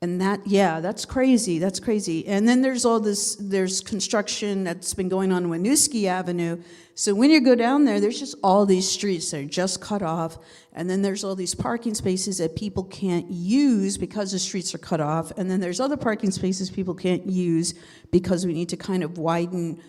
And that's crazy, that's crazy. And then there's construction that's been going on Winooski Avenue. So when you go down there, there's just all these streets that are just cut off. And then there's all these parking spaces that people can't use because the streets are cut off. And then there's other parking spaces people can't use because we need to kind of widen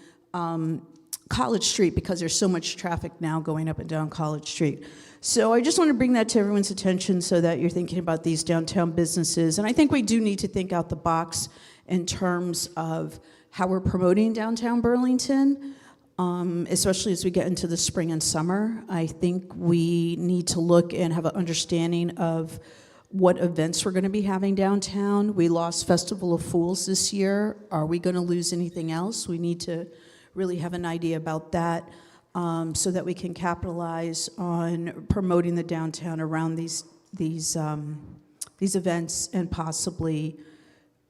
College Street, because there's so much traffic now going up and down College Street. So I just want to bring that to everyone's attention so that you're thinking about these downtown businesses. And I think we do need to think out the box in terms of how we're promoting downtown Burlington, especially as we get into the spring and summer. I think we need to look and have an understanding of what events we're going to be having downtown. We lost Festival of Fools this year. Are we going to lose anything else? We need to really have an idea about that, so that we can capitalize on promoting the downtown around these events, and possibly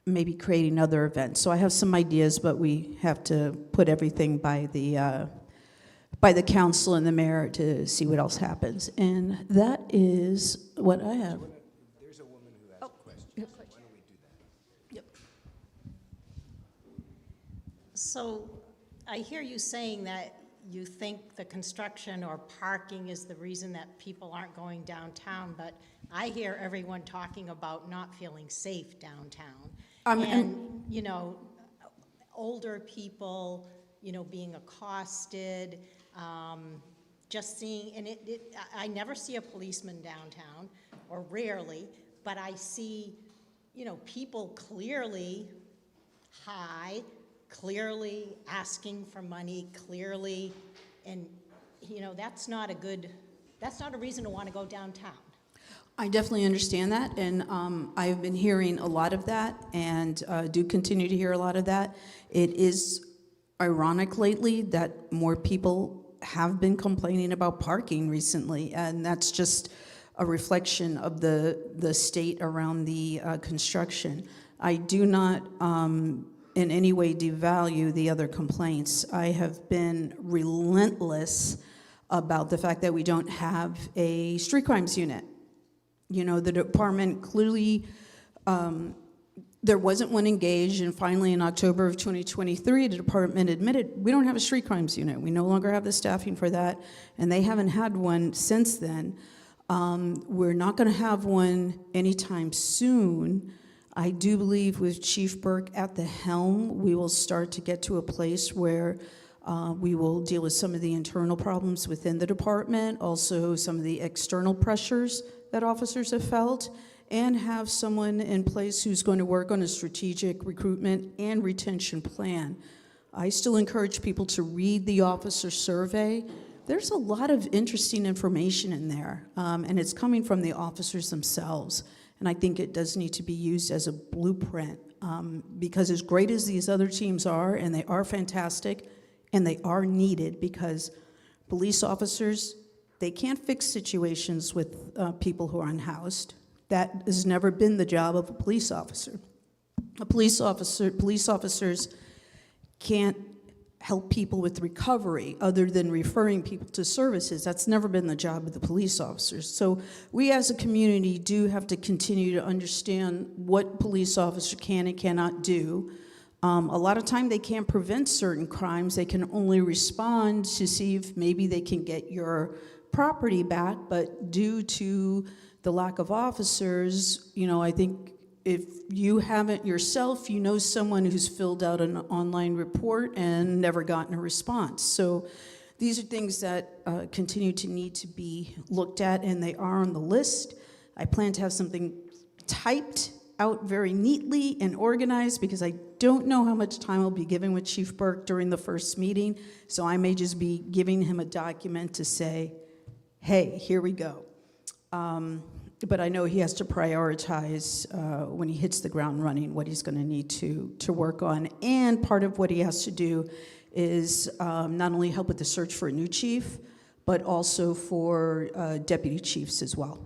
maybe creating other events. So I have some ideas, but we have to put everything by the council and the mayor to see what else happens. And that is what I have. There's a woman who has a question. Why don't we do that? Yep. So I hear you saying that you think the construction or parking is the reason that people aren't going downtown, but I hear everyone talking about not feeling safe downtown. And older people, being accosted, just seeing, and I never see a policeman downtown, or rarely, but I see, people clearly high, clearly asking for money, clearly, and that's not a reason to want to go downtown. I definitely understand that, and I've been hearing a lot of that, and do continue to hear a lot of that. It is ironic lately that more people have been complaining about parking recently, and that's just a reflection of the state around the construction. I do not in any way devalue the other complaints. I have been relentless about the fact that we don't have a street crimes unit. The department clearly, there wasn't one engaged, and finally in October of 2023, the department admitted, we don't have a street crimes unit. We no longer have the staffing for that, and they haven't had one since then. We're not gonna have one anytime soon. I do believe with Chief Burke at the helm, we will start to get to a place where we will deal with some of the internal problems within the department, also some of the external pressures that officers have felt, and have someone in place who's going to work on a strategic recruitment and retention plan. I still encourage people to read the officer survey. There's a lot of interesting information in there, and it's coming from the officers themselves. And I think it does need to be used as a blueprint, because as great as these other teams are, and they are fantastic, and they are needed, because police officers, they can't fix situations with people who are unhoused. That has never been the job of a police officer. Police officers can't help people with recovery other than referring people to services. That's never been the job of the police officers. So we as a community do have to continue to understand what police officers can and cannot do. A lot of time they can't prevent certain crimes. They can only respond to see if maybe they can get your property back, but due to the lack of officers, I think if you haven't yourself, someone who's filled out an online report and never gotten a response. So these are things that continue to need to be looked at, and they are on the list. I plan to have something typed out very neatly and organized, because I don't know how much time I'll be given with Chief Burke during the first meeting, so I may just be giving him a document to say, hey, here we go. but I know he has to prioritize when he hits the ground running what he's going to need to work on. And part of what he has to do is not only help with the search for a new chief, but also for deputy chiefs as well.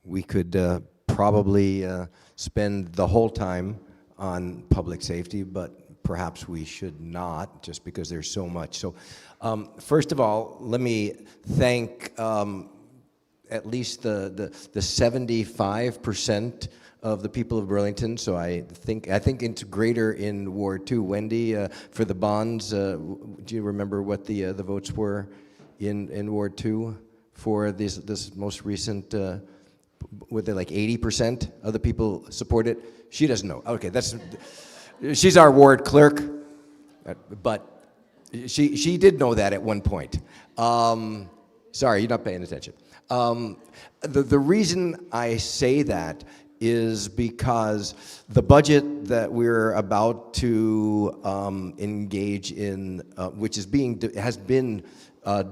We could probably spend the whole time on public safety, but perhaps we should not, just because there's so much. So first of all, let me thank at least the 75% of the people of Burlington. So I think it's greater in Ward 2. Wendy, for the bonds, do you remember what the votes were in Ward 2 for this most recent? Were they like 80% of the people support it? She doesn't know. Okay, she's our ward clerk, but she did know that at one point. Sorry, you're not paying attention. The reason I say that is because the budget that we're about to engage in, which has been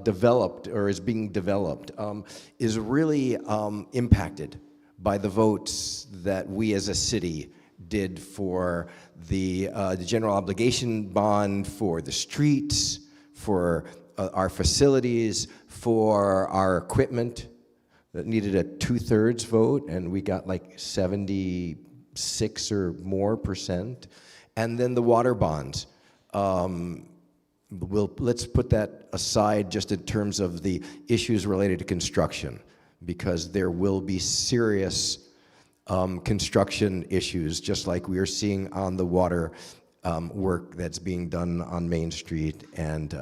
developed or is being developed, is really impacted by the votes that we as a city did for the general obligation bond, for the streets, for our facilities, for our equipment that needed a 2/3 vote, and we got like 76 or more %. And then the water bonds. Let's put that aside just in terms of the issues related to construction, because there will be serious construction issues, just like we are seeing on the water work that's being done on Main Street and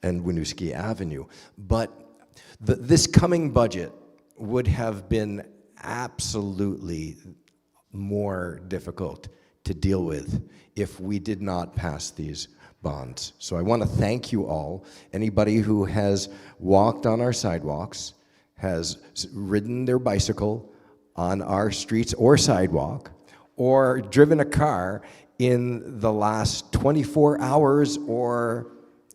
Winooski Avenue. But this coming budget would have been absolutely more difficult to deal with if we did not pass these bonds. So I want to thank you all. Anybody who has walked on our sidewalks, has ridden their bicycle on our streets or sidewalk, or driven a car in the last 24 hours or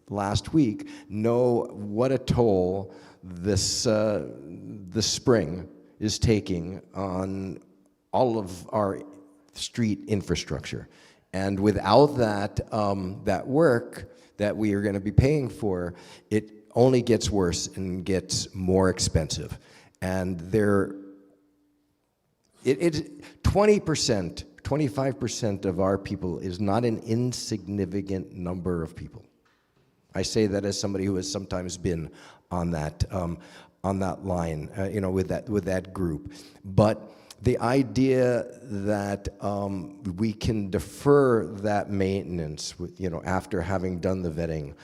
last week, know what a toll this spring is taking on all of our street infrastructure. And without that, that work that we are going to be paying for, it only gets worse and gets more expensive. And 20%, 25% of our people is not an insignificant number of people. I say that as somebody who has sometimes been on that line, with that group. But the idea that we can defer that maintenance, after having done the vetting,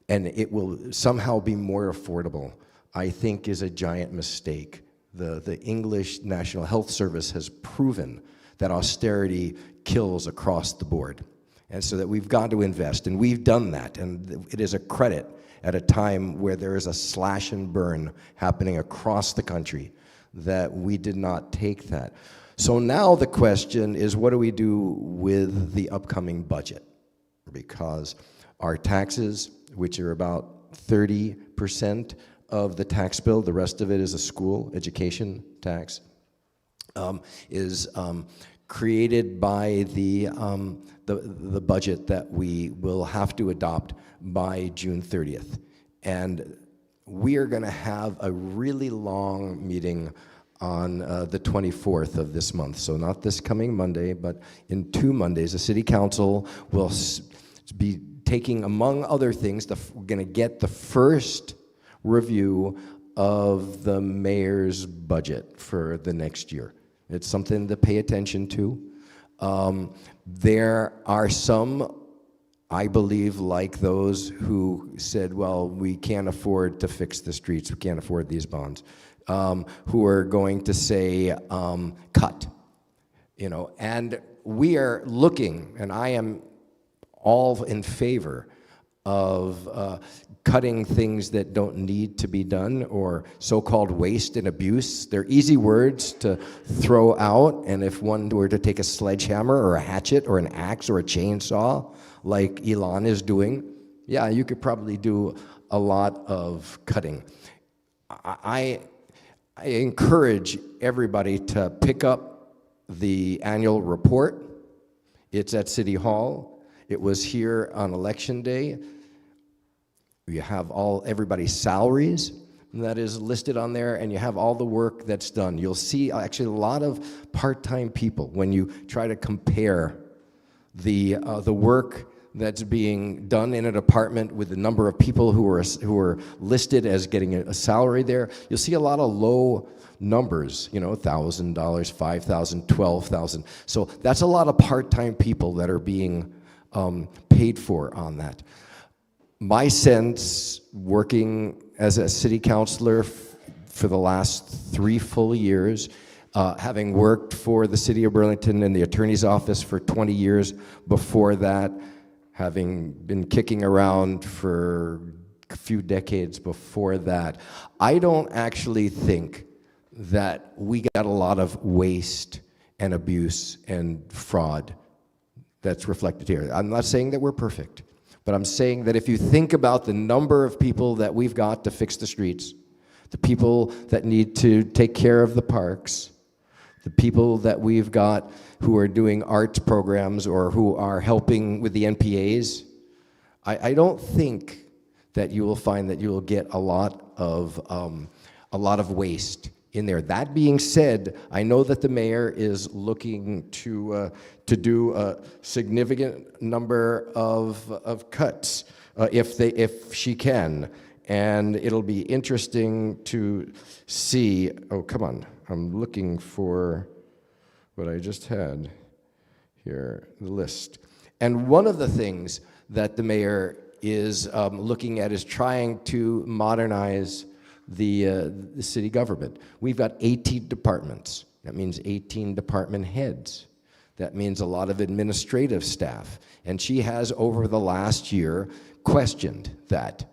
and it will somehow be more affordable, I think is a giant mistake. The English National Health Service has proven that austerity kills across the board. And so that we've got to invest, and we've done that, and it is a credit at a time where there is a slash and burn happening across the country that we did not take that. So now the question is, what do we do with the upcoming budget? Because our taxes, which are about 30% of the tax bill, the rest of it is a school education tax, is created by the budget that we will have to adopt by June 30th. And we are going to have a really long meeting on the 24th of this month. So not this coming Monday, but in 2 Mondays, the City Council will be taking, among other things, we're going to get the first review of the mayor's budget for the next year. It's something to pay attention to. There are some, I believe, like those who said, well, we can't afford to fix the streets, we can't afford these bonds, who are going to say, cut. And we are looking, and I am all in favor of cutting things that don't need to be done, or so-called waste and abuse. They're easy words to throw out, and if one were to take a sledgehammer or a hatchet or an axe or a chainsaw, like Elon is doing, yeah, you could probably do a lot of cutting. I encourage everybody to pick up the annual report. It's at City Hall. It was here on Election Day. You have everybody's salaries that is listed on there, and you have all the work that's done. You'll see actually a lot of part-time people when you try to compare the work that's being done in a department with the number of people who are listed as getting a salary there. You'll see a lot of low numbers, $1,000, $5,000, $12,000. So that's a lot of part-time people that are being paid for on that. My sense, working as a city councilor for the last 3 full years, having worked for the city of Burlington in the attorney's office for 20 years before that, having been kicking around for a few decades before that, I don't actually think that we got a lot of waste and abuse and fraud that's reflected here. I'm not saying that we're perfect, but I'm saying that if you think about the number of people that we've got to fix the streets, the people that need to take care of the parks, the people that we've got who are doing arts programs or who are helping with the NPAs, I don't think that you will find that you will get a lot of waste in there. That being said, I know that the mayor is looking to do a significant number of cuts if she can, and it'll be interesting to see. Oh, come on! I'm looking for what I just had here, the list. And one of the things that the mayor is looking at is trying to modernize the city government. We've got 18 departments. That means 18 department heads. That means a lot of administrative staff. And she has, over the last year, questioned that.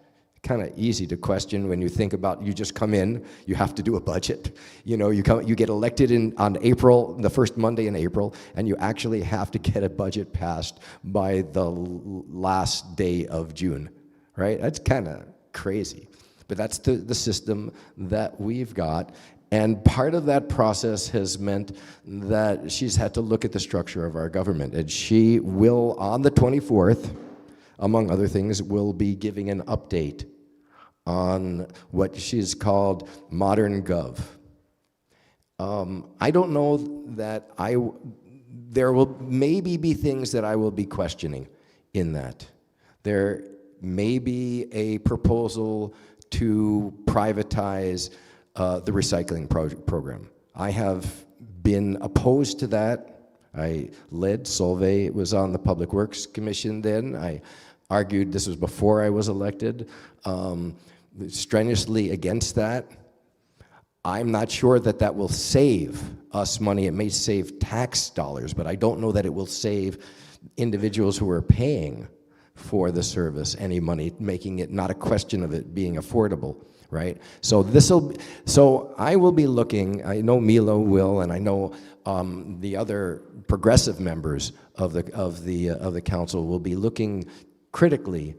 Kind of easy to question when you think about, you just come in, you have to do a budget. You get elected on April, the first Monday in April, and you actually have to get a budget passed by the last day of June, right? That's kind of crazy. But that's the system that we've got. And part of that process has meant that she's had to look at the structure of our government. And she will, on the 24th, among other things, will be giving an update on what she's called Modern Gov. I don't know that there will maybe be things that I will be questioning in that. There may be a proposal to privatize the recycling program. I have been opposed to that. I led Solvay, it was on the Public Works Commission then. I argued, this was before I was elected, strenuously against that. I'm not sure that that will save us money. It may save tax dollars, but I don't know that it will save individuals who are paying for the service any money, making it not a question of it being affordable, right? So I will be looking, I know Milo will, and I know the other progressive members of the council will be looking critically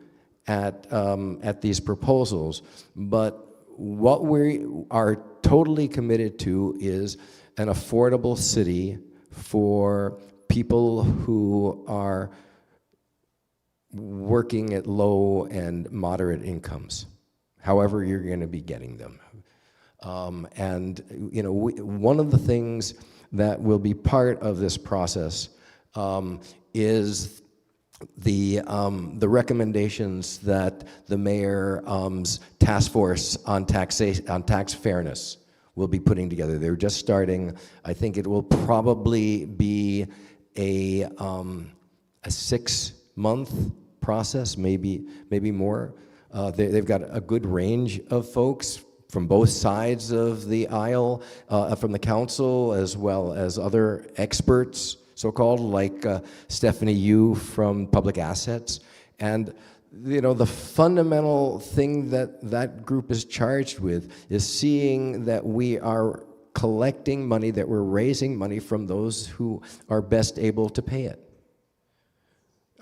at these proposals, but what we are totally committed to is an affordable city for people who are working at low and moderate incomes, however you're going to be getting them. One of the things that will be part of this process is the recommendations that the mayor's task force on tax fairness will be putting together. They're just starting. I think it will probably be a 6-month process, maybe more. They've got a good range of folks from both sides of the aisle, from the council as well as other experts, so-called, like Stephanie Yu from Public Assets. And the fundamental thing that group is charged with is seeing that we are collecting money, that we're raising money from those who are best able to pay it.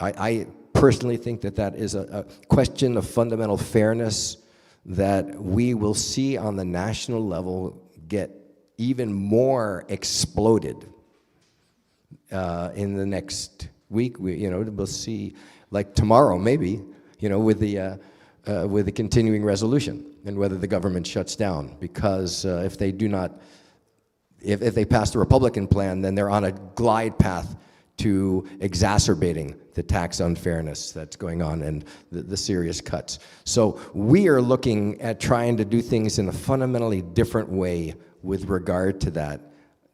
I personally think that that is a question of fundamental fairness that we will see on the national level get even more exploded in the next week. We'll see, like tomorrow maybe, with the continuing resolution and whether the government shuts down. Because if they do not, if they pass the Republican plan, then they're on a glide path to exacerbating the tax unfairness that's going on and the serious cuts. So we are looking at trying to do things in a fundamentally different way with regard to that.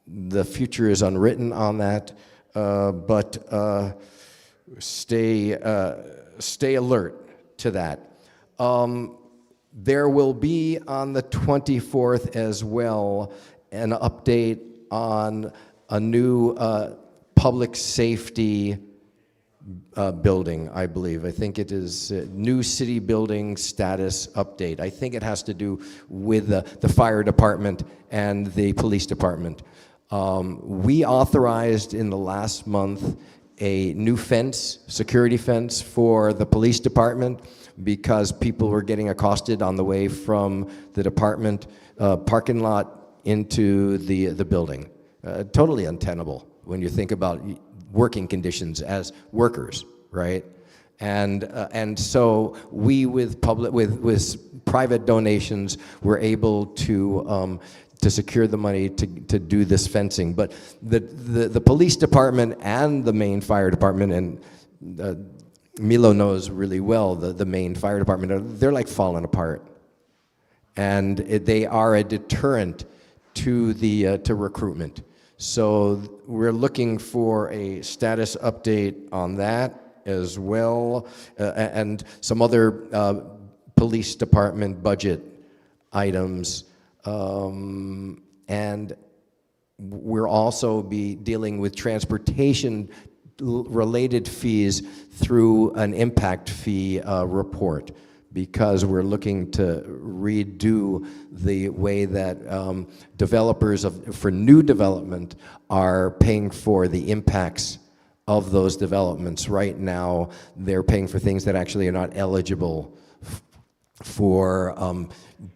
The future is unwritten on that, but stay alert to that. There will be on the 24th as well an update on a new public safety building, I believe. I think it is a new city building status update. I think it has to do with the fire department and the police department. We authorized in the last month a new fence, security fence for the police department because people were getting accosted on the way from the department parking lot into the building. Totally untenable when you think about working conditions as workers, right? And so we, with private donations, were able to secure the money to do this fencing. But the police department and the Maine Fire Department, and Milo knows really well the Maine Fire Department, they're like falling apart. And they are a deterrent to recruitment. So we're looking for a status update on that as well, and some other police department budget items. And we'll also be dealing with transportation related fees through an impact fee report, because we're looking to redo the way that developers for new development are paying for the impacts of those developments. Right now, they're paying for things that actually are not eligible for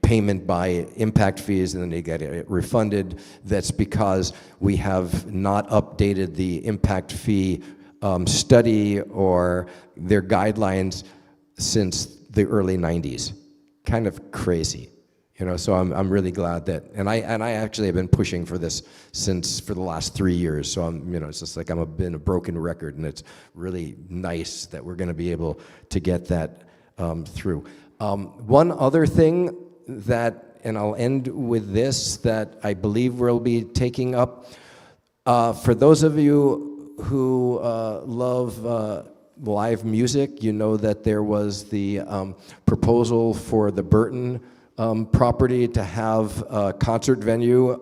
payment by impact fees, and then they get it refunded. That's because we have not updated the impact fee study or their guidelines since the early 90s. Kind of crazy, so I'm really glad that, and I actually have been pushing for this for the last 3 years, so it's just like been a broken record, and it's really nice that we're going to be able to get that through. One other thing that, and I'll end with this, that I believe we'll be taking up, for those of you who love live music, you know that there was the proposal for the Burton property to have a concert venue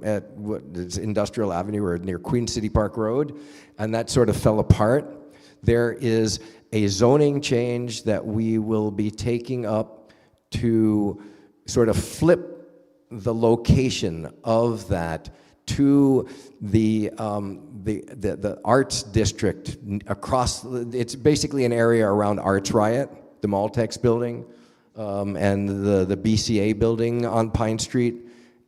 at what is Industrial Avenue or near Queen City Park Road, and that sort of fell apart. There is a zoning change that we will be taking up to sort of flip the location of that to the arts district across. It's basically an area around Arts Riot, the Maltex building, and the BCA building on Pine Street,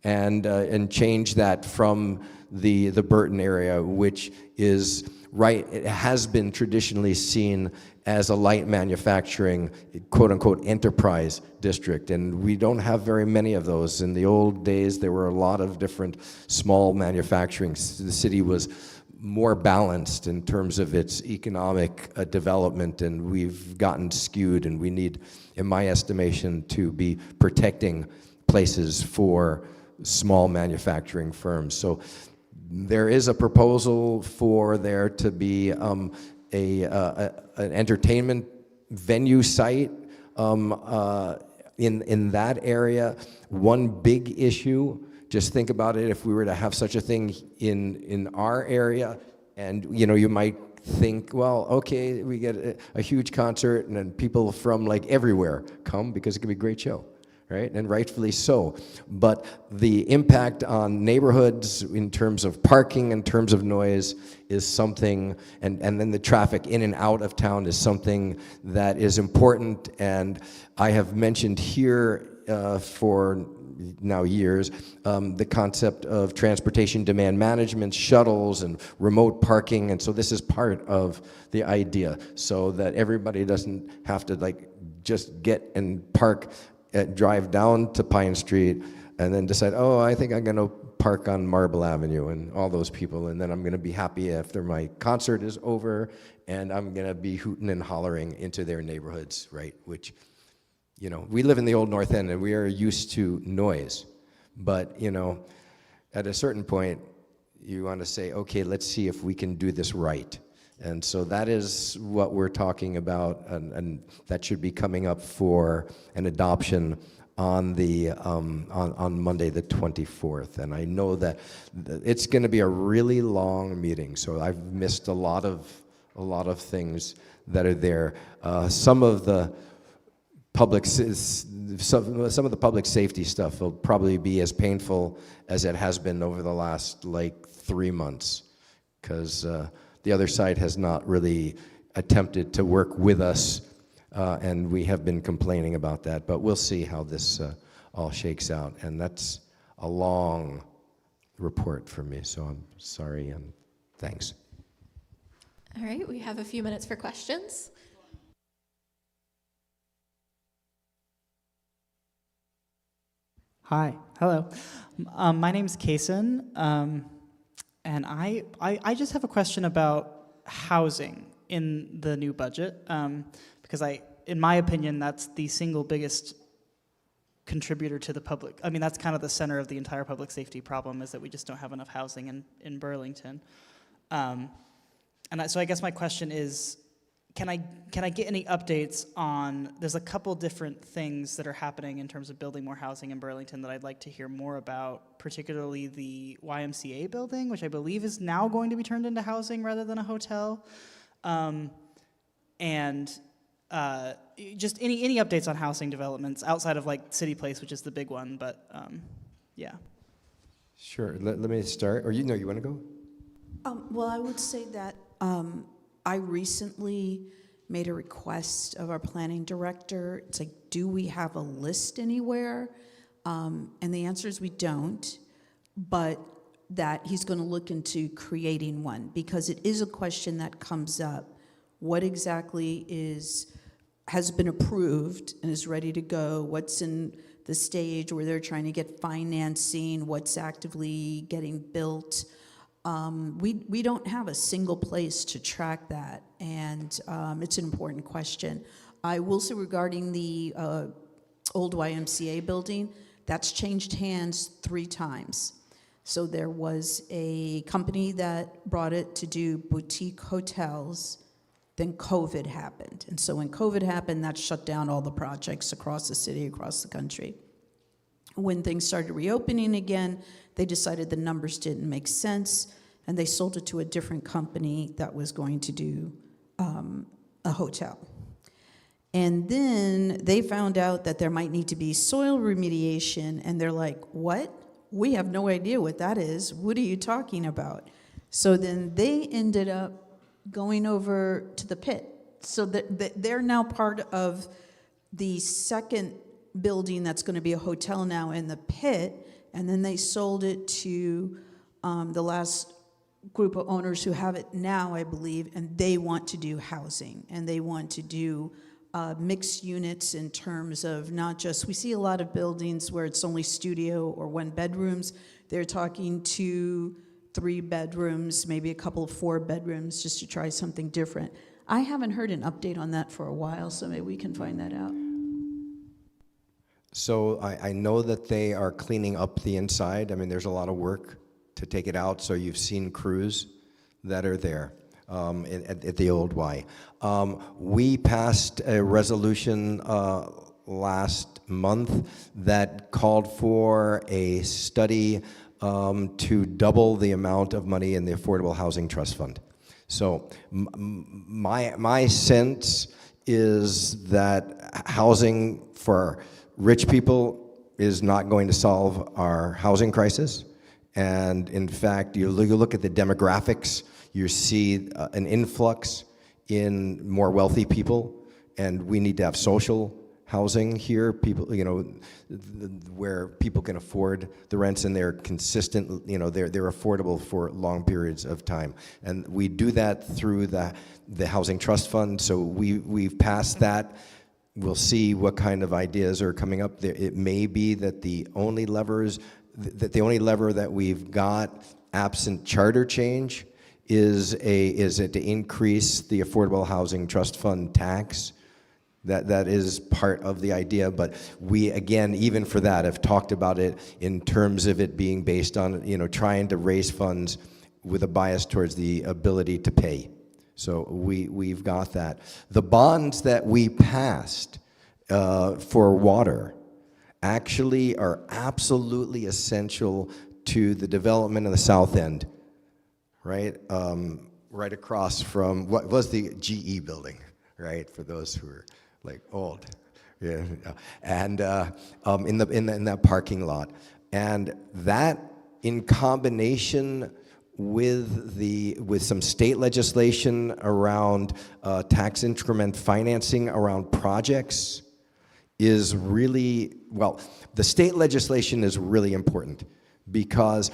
and change that from the Burton area, which is right. It has been traditionally seen as a light manufacturing, quote-unquote, enterprise district, and we don't have very many of those. In the old days, there were a lot of different small manufacturing. The city was more balanced in terms of its economic development, and we've gotten skewed, and we need, in my estimation, to be protecting places for small manufacturing firms. So there is a proposal for there to be an entertainment venue site in that area. One big issue, just think about it, if we were to have such a thing in our area, and you might think, well, okay, we get a huge concert and then people from like everywhere come because it could be a great show, right? And rightfully so. But the impact on neighborhoods in terms of parking, in terms of noise, is something, and then the traffic in and out of town is something that is important. And I have mentioned here for now years, the concept of transportation demand management, shuttles, and remote parking. And so this is part of the idea, so that everybody doesn't have to like just get and park, drive down to Pine Street, and then decide, oh, I think I'm going to park on Marble Avenue, and all those people, and then I'm going to be happy after my concert is over, and I'm going to be hooting and hollering into their neighborhoods, right? Which, you know, we live in the old North End, and we are used to noise. But, you know, at a certain point, you want to say, okay, let's see if we can do this right. And so that is what we're talking about, and that should be coming up for an adoption on the on Monday the 24th. And I know that it's going to be a really long meeting, so I've missed a lot of things that are there. Some of the public safety stuff will probably be as painful as it has been over the last like 3 months, because the other side has not really attempted to work with us, and we have been complaining about that. But we'll see how this all shakes out, and that's a long report for me, so I'm sorry and thanks. All right, we have a few minutes for questions. Hi, hello. My name's Kason, and I just have a question about housing in the new budget, because in my opinion, that's the single biggest contributor to the public. I mean, that's kind of the center of the entire public safety problem, is that we just don't have enough housing in Burlington. So I guess my question is, can I get any updates on, there's a couple different things that are happening in terms of building more housing in Burlington that I'd like to hear more about, particularly the YMCA building, which I believe is now going to be turned into housing rather than a hotel. Just any updates on housing developments outside of like City Place, which is the big one, but yeah. Sure, let me start, or you want to go? Well, I would say that I recently made a request of our planning director. It's like, do we have a list anywhere? And the answer is we don't, but that he's going to look into creating one, because it is a question that comes up. What exactly has been approved and is ready to go? What's in the stage where they're trying to get financing? What's actively getting built? We don't have a single place to track that, and it's an important question. I will say regarding the old YMCA building, that's changed hands 3 times. So there was a company that brought it to do boutique hotels, then COVID happened. And so when COVID happened, that shut down all the projects across the city, across the country. When things started reopening again, they decided the numbers didn't make sense, and they sold it to a different company that was going to do a hotel. And then they found out that there might need to be soil remediation, and they're like, what? We have no idea what that is. What are you talking about? So then they ended up going over to the pit. So that they're now part of the second building that's going to be a hotel now in the pit, and then they sold it to the last group of owners who have it now, I believe, and they want to do housing, and they want to do mixed units in terms of not just, we see a lot of buildings where it's only studio or 1 bedrooms. They're talking 2, 3 bedrooms, maybe a couple of 4 bedrooms, just to try something different. I haven't heard an update on that for a while, so maybe we can find that out. So I know that they are cleaning up the inside. I mean, there's a lot of work to take it out, so you've seen crews that are there at the old Y. We passed a resolution last month that called for a study to double the amount of money in the Affordable Housing Trust Fund. So my sense is that housing for rich people is not going to solve our housing crisis. And in fact, you look at the demographics, you see an influx in more wealthy people, and we need to have social housing here, people, where people can afford the rents and they're consistent, they're affordable for long periods of time. And we do that through the Housing Trust Fund, so we've passed that. We'll see what kind of ideas are coming up there. It may be that the only lever that we've got, absent charter change, is to increase the Affordable Housing Trust Fund tax. That is part of the idea, but we, again, even for that, have talked about it in terms of it being based on, trying to raise funds with a bias towards the ability to pay. So we've got that. The bonds that we passed for water actually are absolutely essential to the development of the South End, right? Right across from what was the GE building, right? For those who are like old, yeah, and in that parking lot, and that in combination with some state legislation around tax increment financing around projects is really, well, the state legislation is really important because,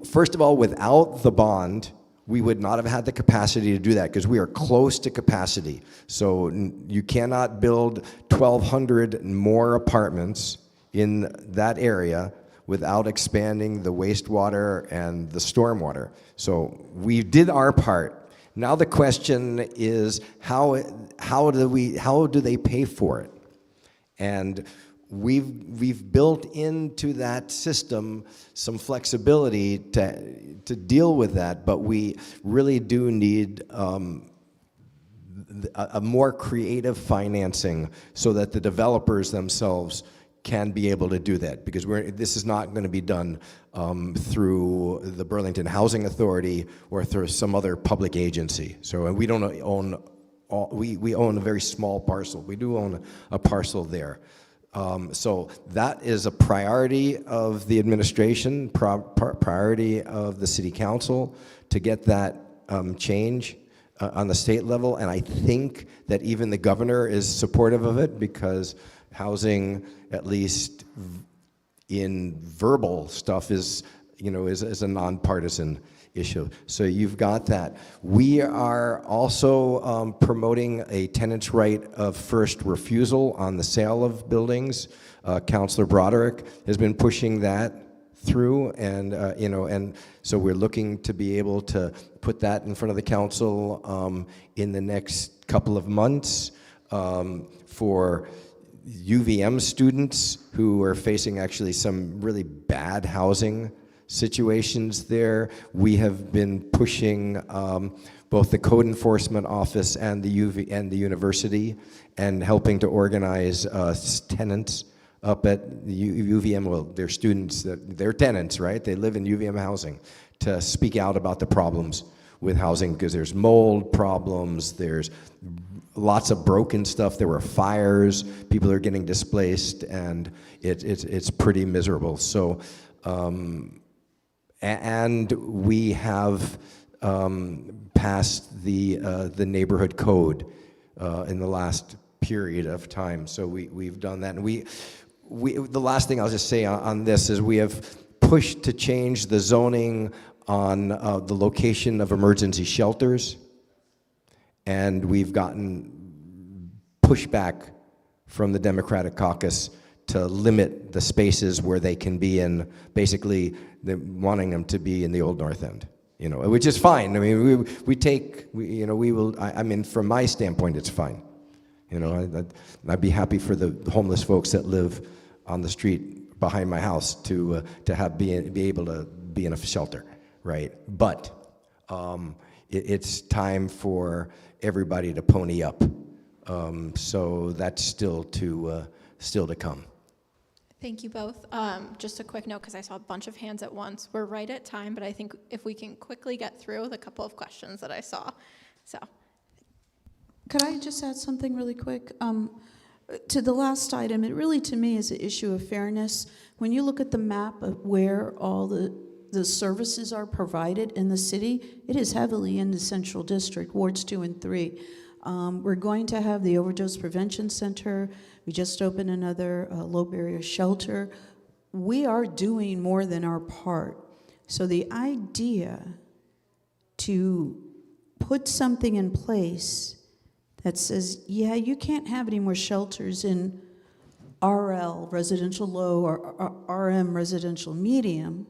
first of all, without the bond, we would not have had the capacity to do that because we are close to capacity. So you cannot build 1,200 more apartments in that area without expanding the wastewater and the stormwater. So we did our part. Now the question is how do they pay for it? And we've built into that system some flexibility to deal with that, but we really do need a more creative financing so that the developers themselves can be able to do that, because this is not going to be done through the Burlington Housing Authority or through some other public agency. So, and we don't own we own a very small parcel. We do own a parcel there. So that is a priority of the administration, priority of the City Council to get that change on the state level. And I think that even the governor is supportive of it, because housing, at least in verbal stuff, is a nonpartisan issue. So you've got that. We are also promoting a tenant's right of first refusal on the sale of buildings. Councillor Broderick has been pushing that through, and and so we're looking to be able to put that in front of the council in the next couple of months for UVM students who are facing actually some really bad housing situations there. We have been pushing both the code enforcement office and the university, and helping to organize tenants up at the UVM. Well, they're students, they're tenants, right? They live in UVM housing, to speak out about the problems with housing, because there's mold problems, there's lots of broken stuff, there were fires, people are getting displaced, and it's pretty miserable. So, and we have passed the neighborhood code in the last period of time. So we've done that, and we the last thing I'll just say on this is we have pushed to change the zoning on the location of emergency shelters, and we've gotten pushback from the Democratic caucus to limit the spaces where they can be in. Basically, they're wanting them to be in the Old North End, which is fine. I mean, we will. I mean, from my standpoint, it's fine. I'd be happy for the homeless folks that live on the street behind my house to be able to be in a shelter, right? But it's time for everybody to pony up. So that's still to come. Thank you both. Just a quick note, because I saw a bunch of hands at once. We're right at time, but I think if we can quickly get through the couple of questions that I saw. So, could I just add something really quick? To the last item, it really, to me, is an issue of fairness. When you look at the map of where all the services are provided in the city, it is heavily in the Central District, Wards 2 and 3. We're going to have the Overdose Prevention Center. We just opened another low barrier shelter. We are doing more than our part. So the idea to put something in place that says, yeah, you can't have any more shelters in RL, residential low, or RM, residential medium.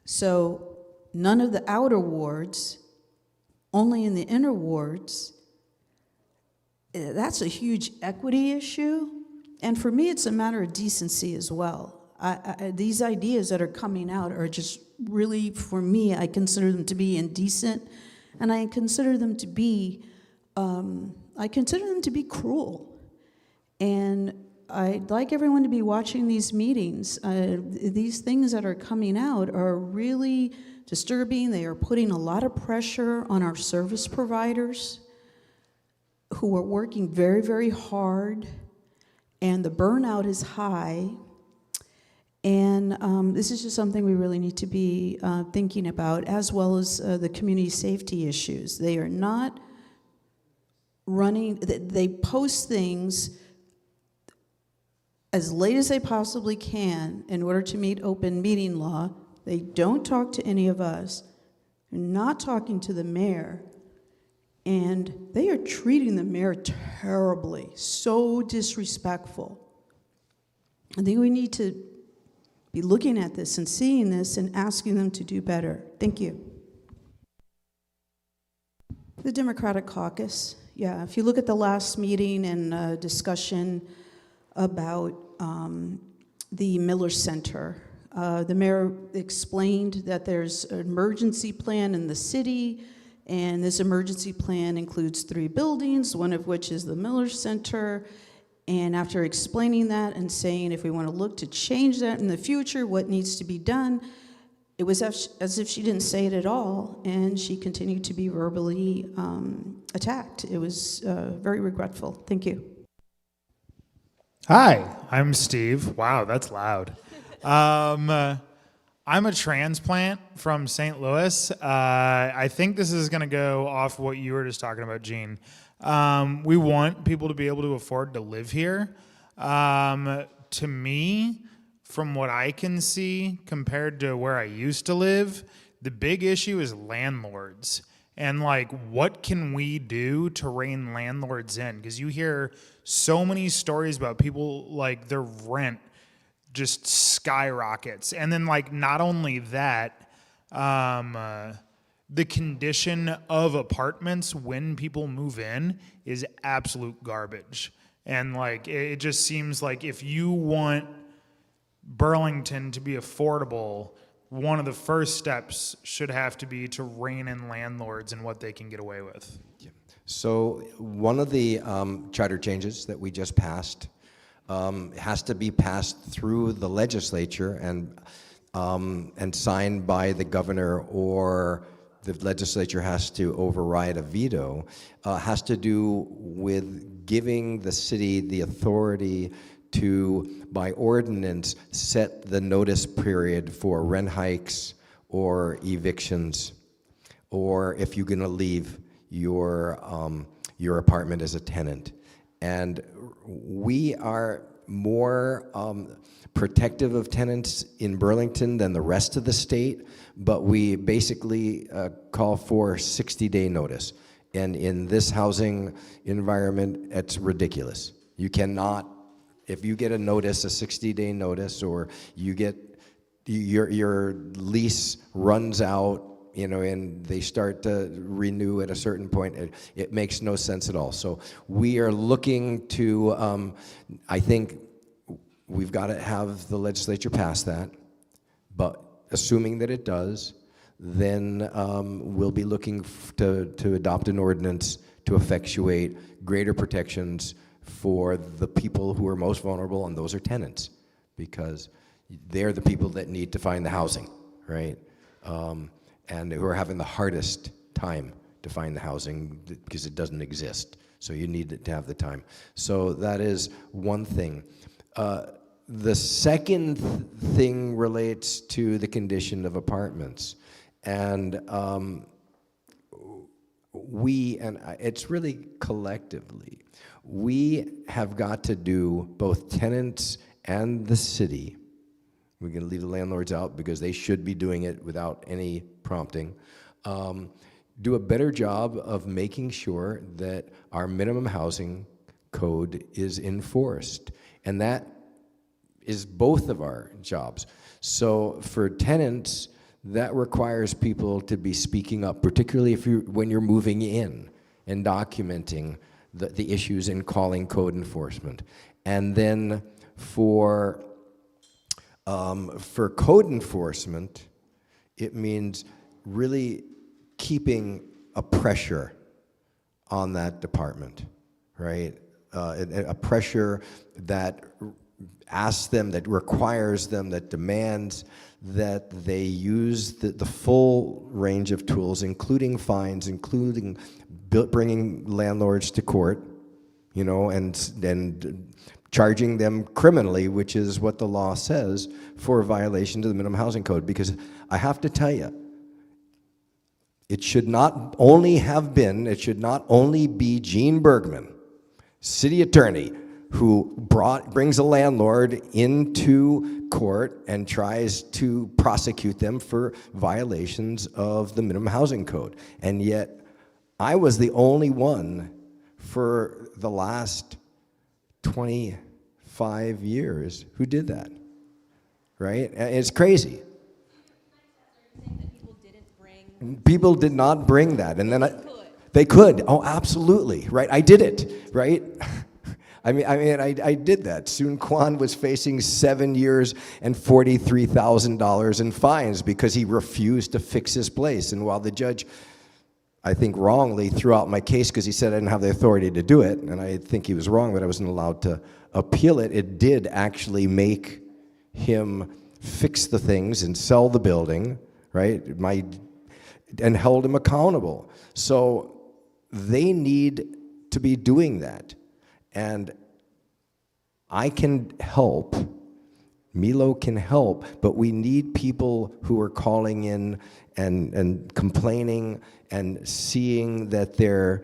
So none of the outer wards, only in the inner wards. That's a huge equity issue. And for me, it's a matter of decency as well. These ideas that are coming out are just really, for me, I consider them to be indecent, and I consider them to be cruel. And I'd like everyone to be watching these meetings. These things that are coming out are really disturbing. They are putting a lot of pressure on our service providers who are working very, very hard, and the burnout is high. And this is just something we really need to be thinking about, as well as the community safety issues. They are not running, they post things as late as they possibly can in order to meet open meeting law. They don't talk to any of us. They're not talking to the mayor. And they are treating the mayor terribly, so disrespectful. I think we need to be looking at this and seeing this and asking them to do better. Thank you. The Democratic Caucus. Yeah, if you look at the last meeting and discussion about the Miller Center, the mayor explained that there's an emergency plan in the city, and this emergency plan includes 3 buildings, one of which is the Miller Center. And after explaining that and saying if we want to look to change that in the future, what needs to be done, it was as if she didn't say it at all, and she continued to be verbally attacked. It was very regretful. Thank you. Hi, I'm Steve. Wow, that's loud. I'm a transplant from St. Louis. I think this is going to go off what you were just talking about, Gene. We want people to be able to afford to live here. To me, from what I can see, compared to where I used to live, the big issue is landlords. And like, what can we do to rein landlords in? Because you hear so many stories about people, like, their rent just skyrockets. And then, like, not only that, the condition of apartments when people move in is absolute garbage. And like, it just seems like if you want Burlington to be affordable, one of the first steps should have to be to rein in landlords and what they can get away with. Yeah. So one of the charter changes that we just passed has to be passed through the legislature and signed by the governor, or the legislature has to override a veto, has to do with giving the city the authority to, by ordinance, set the notice period for rent hikes or evictions, or if you're going to leave your apartment as a tenant. And we are more protective of tenants in Burlington than the rest of the state, but we basically call for 60-day notice. And in this housing environment, it's ridiculous. You cannot, if you get a notice, a 60-day notice, or you get your lease runs out, you know, and they start to renew at a certain point, it makes no sense at all. So we are looking to, I think we've got to have the legislature pass that, but assuming that it does, then we'll be looking to adopt an ordinance to effectuate greater protections for the people who are most vulnerable, and those are tenants, because they're the people that need to find the housing, right? And who are having the hardest time to find the housing because it doesn't exist. So you need to have the time. So that is one thing. The second thing relates to the condition of apartments. And it's really collectively, we have got to do, both tenants and the city, we're going to leave the landlords out because they should be doing it without any prompting, do a better job of making sure that our minimum housing code is enforced. And that is both of our jobs. So for tenants, that requires people to be speaking up, particularly when you're moving in and documenting the issues and calling code enforcement. And then for code enforcement, it means really keeping a pressure on that department, right? A pressure that asks them, that requires them, that demands that they use the full range of tools, including fines, including bringing landlords to court, you know, and charging them criminally, which is what the law says, for violation of the minimum housing code. Because I have to tell you, it should not only be Gene Bergman, city attorney, who brings a landlord into court and tries to prosecute them for violations of the minimum housing code. And yet, I was the only one for the last 25 years who did that, right? And it's crazy. People did not bring that, and then they could. Oh, absolutely, right? I did it, right? I did that. Soon Kwan was facing 7 years and $43,000 in fines because he refused to fix his place. And while the judge, I think wrongly, threw out my case because he said I didn't have the authority to do it, and I think he was wrong that I wasn't allowed to appeal it, it did actually make him fix the things and sell the building, right? And held him accountable. So they need to be doing that. And I can help, Milo can help, but we need people who are calling in and complaining and seeing that their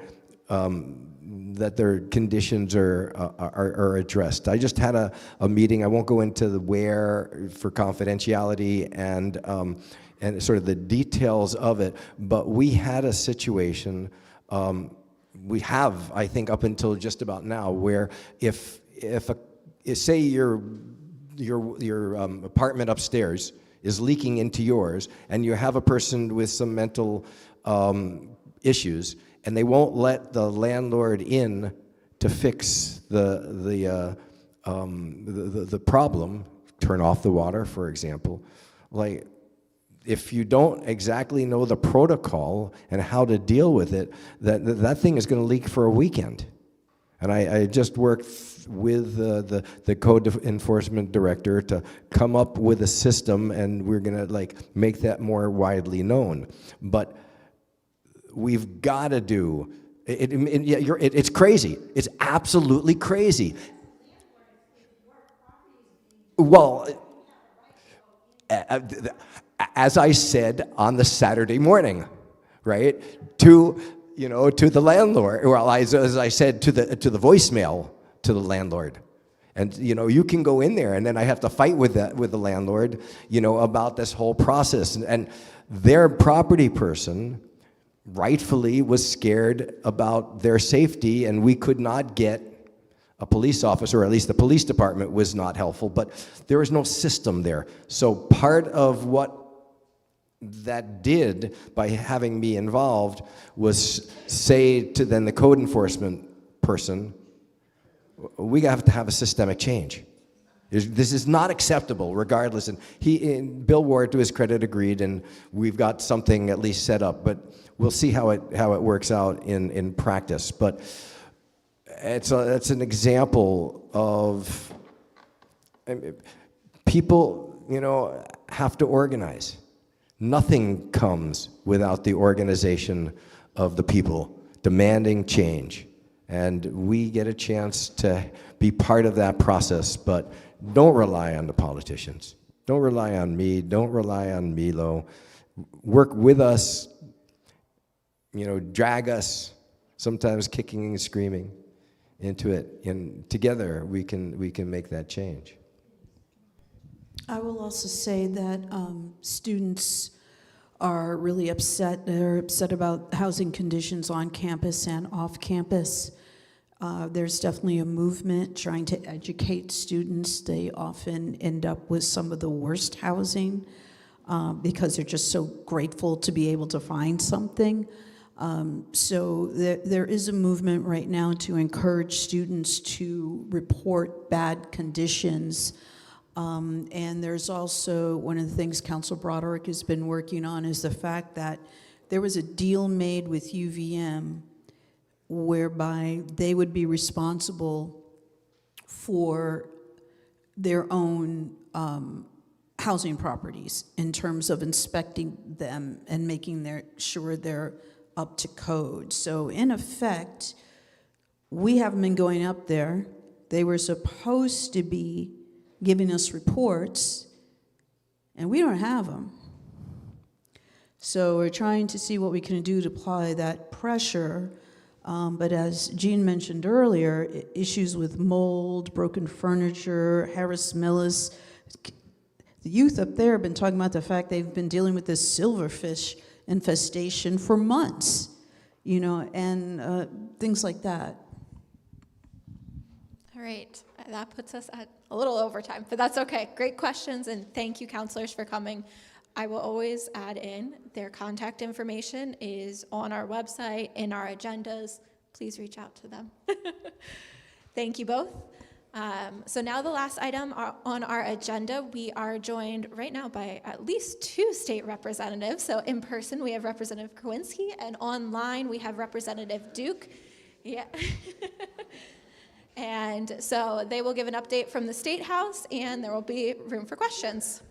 conditions are addressed. I just had a meeting, I won't go into the where for confidentiality and sort of the details of it, but we had a situation, we have, I think, up until just about now, where if say your apartment upstairs is leaking into yours, and you have a person with some mental issues, and they won't let the landlord in to fix the problem, turn off the water, for example, like, if you don't exactly know the protocol and how to deal with it, that thing is going to leak for a weekend. And I just worked with the code enforcement director to come up with a system, and we're going to make that more widely known. But we've got to do it. It's crazy. It's absolutely crazy. Well, as I said on the Saturday morning, right, to the landlord, well, as I said to the voicemail to the landlord, and you can go in there, and then I have to fight with the landlord, about this whole process, and their property person rightfully was scared about their safety, and we could not get a police officer, or at least the police department was not helpful, but there was no system there. So part of what that did by having me involved was say to then the code enforcement person, we have to have a systemic change. This is not acceptable regardless. And Bill Ward, to his credit, agreed, and we've got something at least set up, but we'll see how it works out in practice. But it's an example of people, have to organize. Nothing comes without the organization of the people demanding change. And we get a chance to be part of that process, but don't rely on the politicians. Don't rely on me, don't rely on Milo. Work with us, drag us, sometimes kicking and screaming into it. And together we can make that change. I will also say that students are really upset. They're upset about housing conditions on campus and off campus. There's definitely a movement trying to educate students. They often end up with some of the worst housing because they're just so grateful to be able to find something. So there is a movement right now to encourage students to report bad conditions. And there's also one of the things Council Broderick has been working on is the fact that there was a deal made with UVM whereby they would be responsible for their own housing properties in terms of inspecting them and making sure they're up to code. So in effect, we haven't been going up there. They were supposed to be giving us reports, and we don't have them. So we're trying to see what we can do to apply that pressure. But as Jean mentioned earlier, issues with mold, broken furniture, Harris Millis. The youth up there have been talking about the fact they've been dealing with this silverfish infestation for months, and things like that. All right, that puts us at a little overtime, but that's okay. Great questions, and thank you, counselors, for coming. I will always add in their contact information is on our website, in our agendas. Please reach out to them. Thank you both. So now the last item on our agenda, we are joined right now by at least 2 state representatives. So in person, we have Representative Kowinski, and online, we have Representative Duke. Yeah. And so they will give an update from the State House, and there will be room for questions.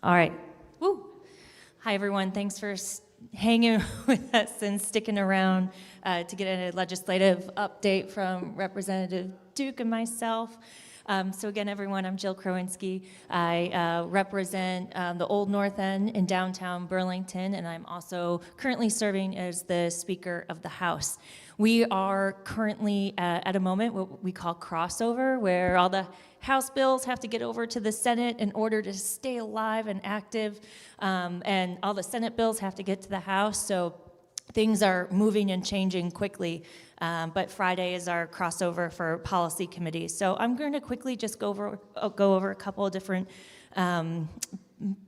All right. Woo. Hi, everyone. Thanks for hanging with us and sticking around to get a legislative update from Representative Duke and myself. So again, everyone, I'm Jill Krowinski. I represent the Old North End in downtown Burlington, and I'm also currently serving as the Speaker of the House. We are currently at a moment what we call crossover, where all the House bills have to get over to the Senate in order to stay alive and active, and all the Senate bills have to get to the House. So things are moving and changing quickly, but Friday is our crossover for policy committees. So I'm going to quickly just go over a couple of different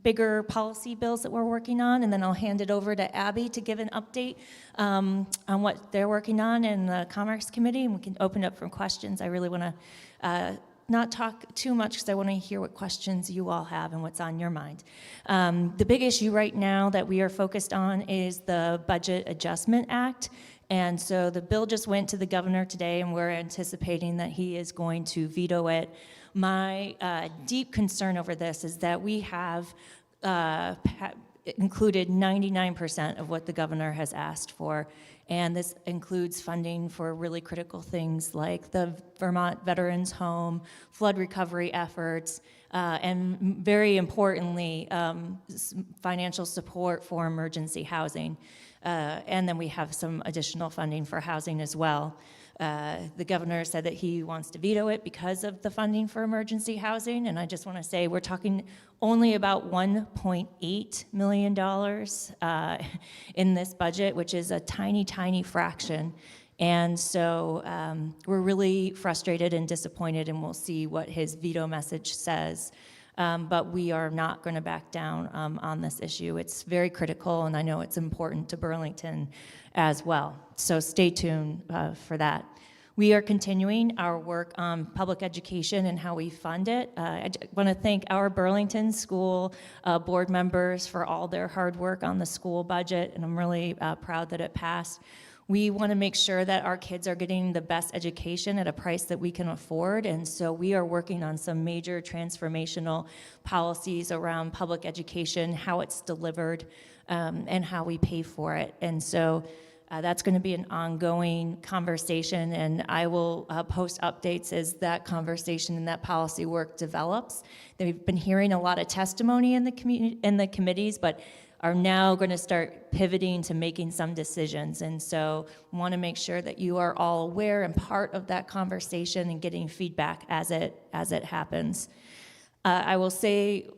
bigger policy bills that we're working on, and then I'll hand it over to Abby to give an update on what they're working on in the Commerce Committee, and we can open up for questions. I really want to not talk too much because I want to hear what questions you all have and what's on your mind. The big issue right now that we are focused on is the Budget Adjustment Act. And so the bill just went to the governor today, and we're anticipating that he is going to veto it. My deep concern over this is that we have included 99% of what the governor has asked for. And this includes funding for really critical things like the Vermont Veterans Home, flood recovery efforts, and very importantly, financial support for emergency housing. And then we have some additional funding for housing as well. The governor said that he wants to veto it because of the funding for emergency housing, and I just want to say we're talking only about $1.8 million in this budget, which is a tiny, tiny fraction. And so we're really frustrated and disappointed, and we'll see what his veto message says. But we are not going to back down on this issue. It's very critical, and I know it's important to Burlington as well. So stay tuned for that. We are continuing our work on public education and how we fund it. I want to thank our Burlington School board members for all their hard work on the school budget, and I'm really proud that it passed. We want to make sure that our kids are getting the best education at a price that we can afford, and so we are working on some major transformational policies around public education, how it's delivered, and how we pay for it. And so that's going to be an ongoing conversation, and I will post updates as that conversation and that policy work develops. We've been hearing a lot of testimony in the community, in the committees, but are now going to start pivoting to making some decisions. And so want to make sure that you are all aware and part of that conversation and getting feedback as it happens. I will say,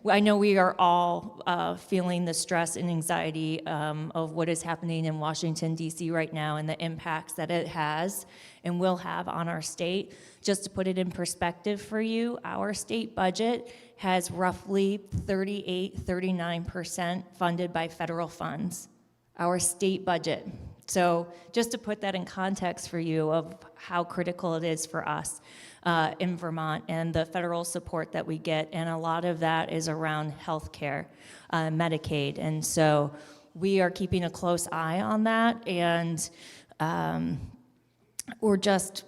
I know we are all feeling the stress and anxiety of what is happening in Washington, D.C. right now and the impacts that it has and will have on our state. Just to put it in perspective for you, our state budget has roughly 39% funded by federal funds, our state budget. So just to put that in context for you of how critical it is for us in Vermont and the federal support that we get, and a lot of that is around healthcare, Medicaid. And so we are keeping a close eye on that, and we're just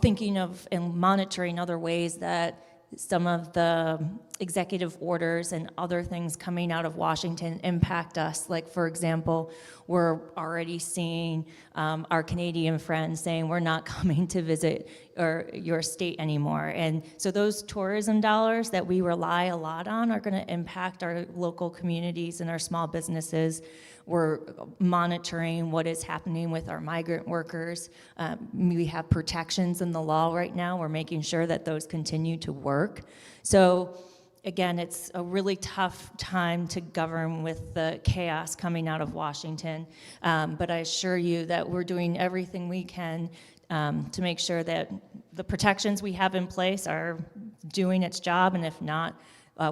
thinking of and monitoring other ways that some of the executive orders and other things coming out of Washington impact us. Like, for example, we're already seeing our Canadian friends saying we're not coming to visit your state anymore. And so those tourism dollars that we rely a lot on are going to impact our local communities and our small businesses. We're monitoring what is happening with our migrant workers. We have protections in the law right now. We're making sure that those continue to work. So again, it's a really tough time to govern with the chaos coming out of Washington. But I assure you that we're doing everything we can to make sure that the protections we have in place are doing its job, and if not,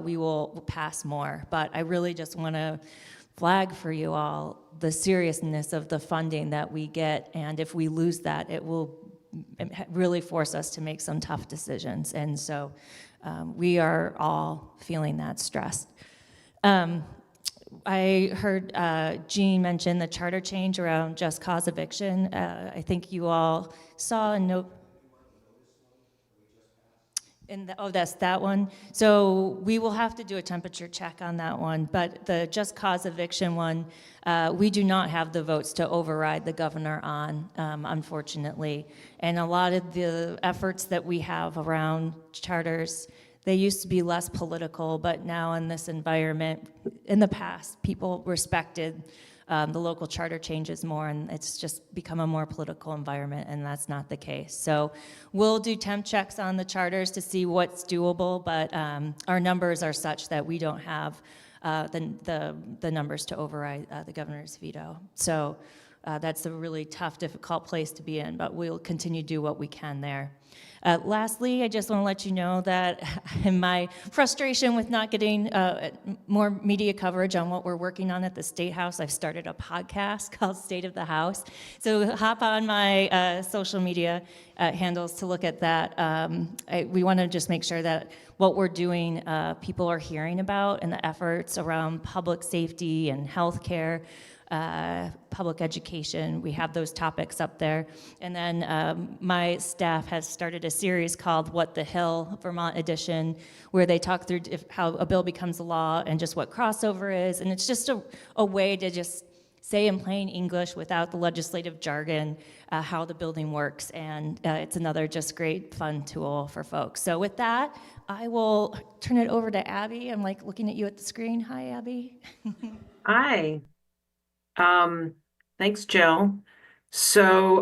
we will pass more. But I really just want to flag for you all the seriousness of the funding that we get, and if we lose that, it will really force us to make some tough decisions. And so we are all feeling that stress. I heard Jean mention the charter change around just cause eviction. I think you all saw and know. Oh, that's that one. So we will have to do a temperature check on that one. But the just cause eviction one, we do not have the votes to override the governor on, unfortunately. And a lot of the efforts that we have around charters, they used to be less political, but now in this environment, in the past, people respected the local charter changes more, and it's just become a more political environment, and that's not the case. So we'll do temp checks on the charters to see what's doable, but our numbers are such that we don't have the numbers to override the governor's veto. So that's a really tough, difficult place to be in, but we'll continue to do what we can there. Lastly, I just want to let you know that in my frustration with not getting more media coverage on what we're working on at the State House, I've started a podcast called State of the House. So hop on my social media handles to look at that. We want to just make sure that what we're doing, people are hearing about, and the efforts around public safety and healthcare, public education. We have those topics up there. And then my staff has started a series called What the Hill, Vermont Edition, where they talk through how a bill becomes a law and just what crossover is. And it's just a way to just say in plain English without the legislative jargon how the building works. And it's another just great fun tool for folks. So with that, I will turn it over to Abby. I'm like looking at you at the screen. Hi, Abby. Hi. Thanks, Jill. So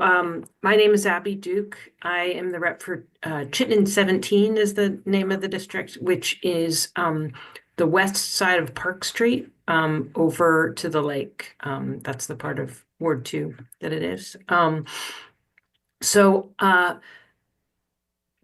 my name is Abby Duke. I am the rep for Chittenden 17 is the name of the district, which is the west side of Park Street over to the lake. That's the part of Ward 2 that it is.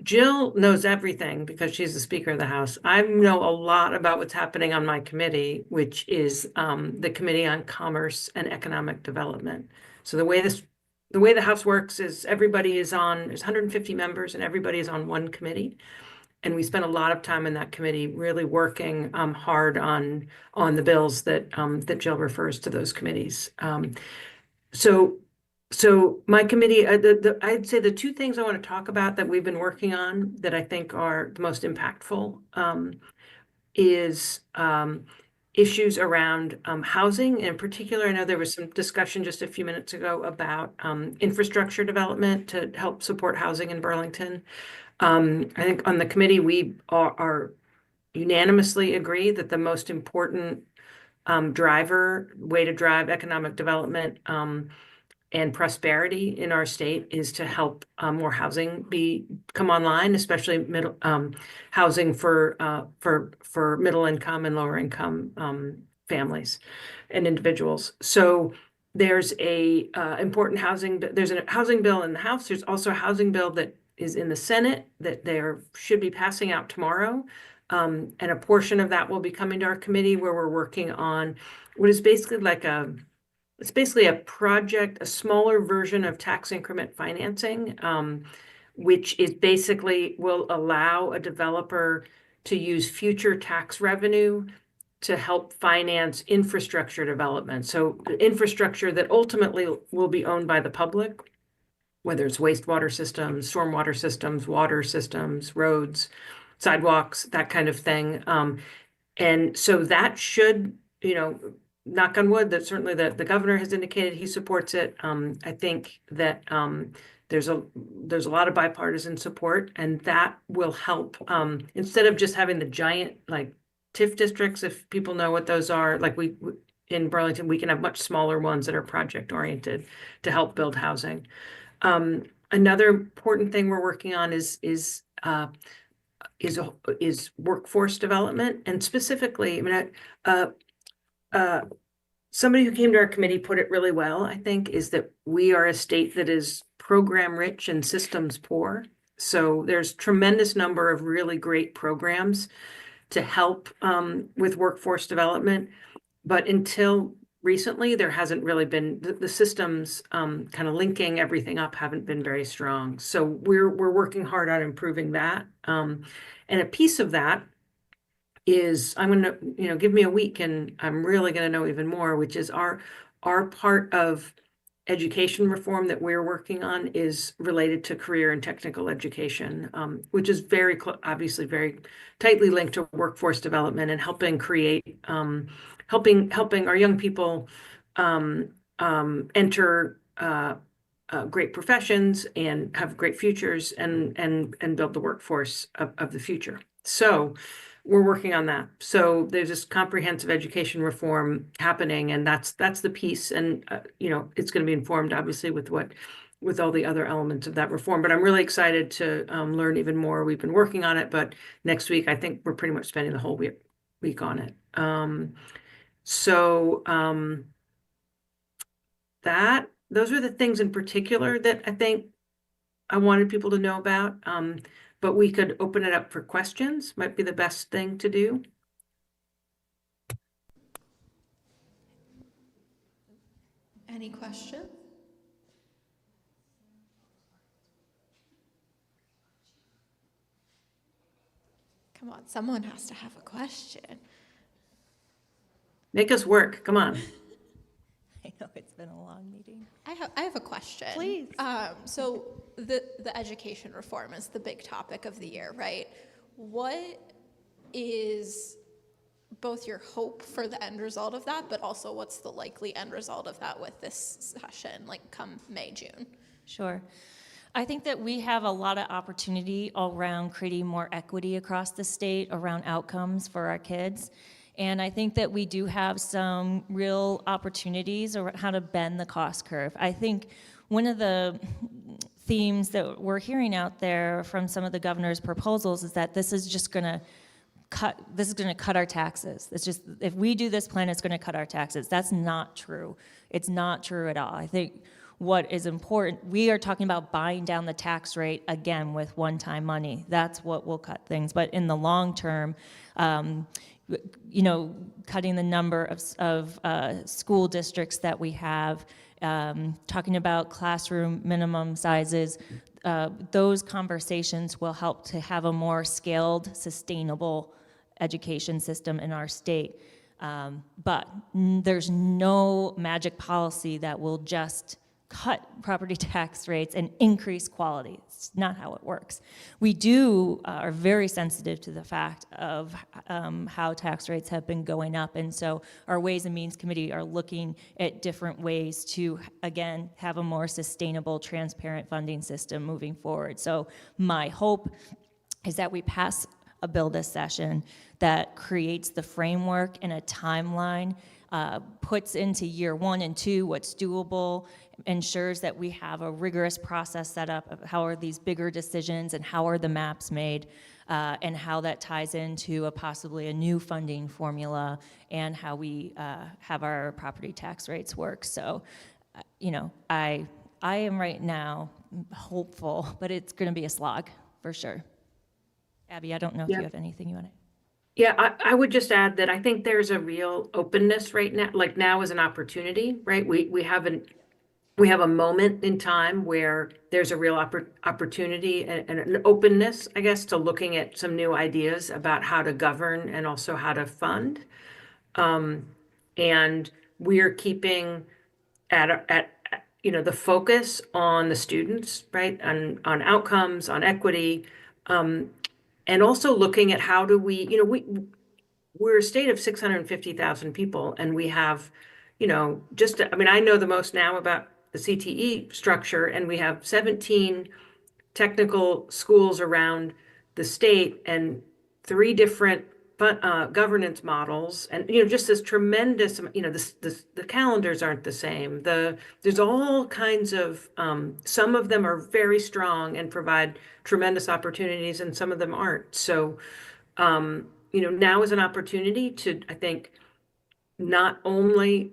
Jill knows everything because she's the Speaker of the House. I know a lot about what's happening on my committee, which is the Committee on Commerce and Economic Development. So the way the House works is everybody is on, there's 150 members and everybody is on one committee. And we spend a lot of time in that committee really working hard on the bills that Jill refers to those committees. So my committee, I'd say the two things I want to talk about that we've been working on that I think are the most impactful is issues around housing. In particular, I know there was some discussion just a few minutes ago about infrastructure development to help support housing in Burlington. I think on the committee, we are unanimously agree that the most important way to drive economic development and prosperity in our state is to help more housing come online, especially middle housing for middle income and lower income families and individuals. So there's a important there's a housing bill in the House. There's also a housing bill that is in the Senate that they should be passing out tomorrow. And a portion of that will be coming to our committee, where we're working on what is basically it's basically a project, a smaller version of tax increment financing, which is basically will allow a developer to use future tax revenue to help finance infrastructure development. So infrastructure that ultimately will be owned by the public, whether it's wastewater systems, stormwater systems, water systems, roads, sidewalks, that kind of thing. And so that should, knock on wood, that certainly the governor has indicated he supports it. I think that there's a lot of bipartisan support, and that will help. Instead of just having the giant TIF districts, if people know what those are, we in Burlington, we can have much smaller ones that are project oriented to help build housing. Another important thing we're working on is workforce development, and specifically, somebody who came to our committee put it really well, I think, is that we are a state that is program rich and systems poor. So there's tremendous number of really great programs to help with workforce development. But until recently, there hasn't really been, the systems kind of linking everything up haven't been very strong. So we're working hard on improving that. And a piece of that is, I'm going to, give me a week and I'm really going to know even more, which is our part of education reform that we're working on is related to career and technical education, which is obviously very tightly linked to workforce development and helping create, helping our young people enter great professions and have great futures and build the workforce of the future. So we're working on that. So there's this comprehensive education reform happening, and that's the piece. And it's going to be informed, obviously, with all the other elements of that reform. But I'm really excited to learn even more. We've been working on it, but next week I think we're pretty much spending the whole week on it. Those are the things in particular that I think I wanted people to know about. But we could open it up for questions, might be the best thing to do. Any questions? Come on, someone has to have a question. Make us work, come on. I know it's been a long meeting. I have a question. Please. So the education reform is the big topic of the year, right? What is both your hope for the end result of that, but also what's the likely end result of that with this session, come May, June? Sure. I think that we have a lot of opportunity around creating more equity across the state around outcomes for our kids. And I think that we do have some real opportunities around how to bend the cost curve. I think one of the themes that we're hearing out there from some of the governor's proposals is that this is just going to cut our taxes. It's just, if we do this plan, it's going to cut our taxes. That's not true. It's not true at all. I think what is important, we are talking about buying down the tax rate again with one-time money. That's what will cut things. But in the long term, cutting the number of school districts that we have, talking about classroom minimum sizes, those conversations will help to have a more scaled, sustainable education system in our state. But there's no magic policy that will just cut property tax rates and increase quality. It's not how it works. We are very sensitive to the fact of how tax rates have been going up, and so our Ways and Means Committee are looking at different ways to, again, have a more sustainable, transparent funding system moving forward. So my hope is that we pass a bill this session that creates the framework and a timeline, puts into year 1 and 2 what's doable, ensures that we have a rigorous process set up of how are these bigger decisions and how are the maps made, and how that ties into possibly a new funding formula and how we have our property tax rates work. So, I am right now hopeful, but it's going to be a slog for sure. Abby, I don't know if you have anything you want to. Yeah, I would just add that I think there's a real openness right now, like now is an opportunity, right? We have a moment in time where there's a real opportunity and an openness, I guess, to looking at some new ideas about how to govern and also how to fund. And we are keeping at the focus on the students, right? On outcomes, on equity, and also looking at how do we're a state of 650,000 people, and we have, I know the most now about the CTE structure, and we have 17 technical schools around the state and 3 different governance models, and just this tremendous, the calendars aren't the same. There's all kinds of, some of them are very strong and provide tremendous opportunities, and some of them aren't. So, now is an opportunity to, I think, not only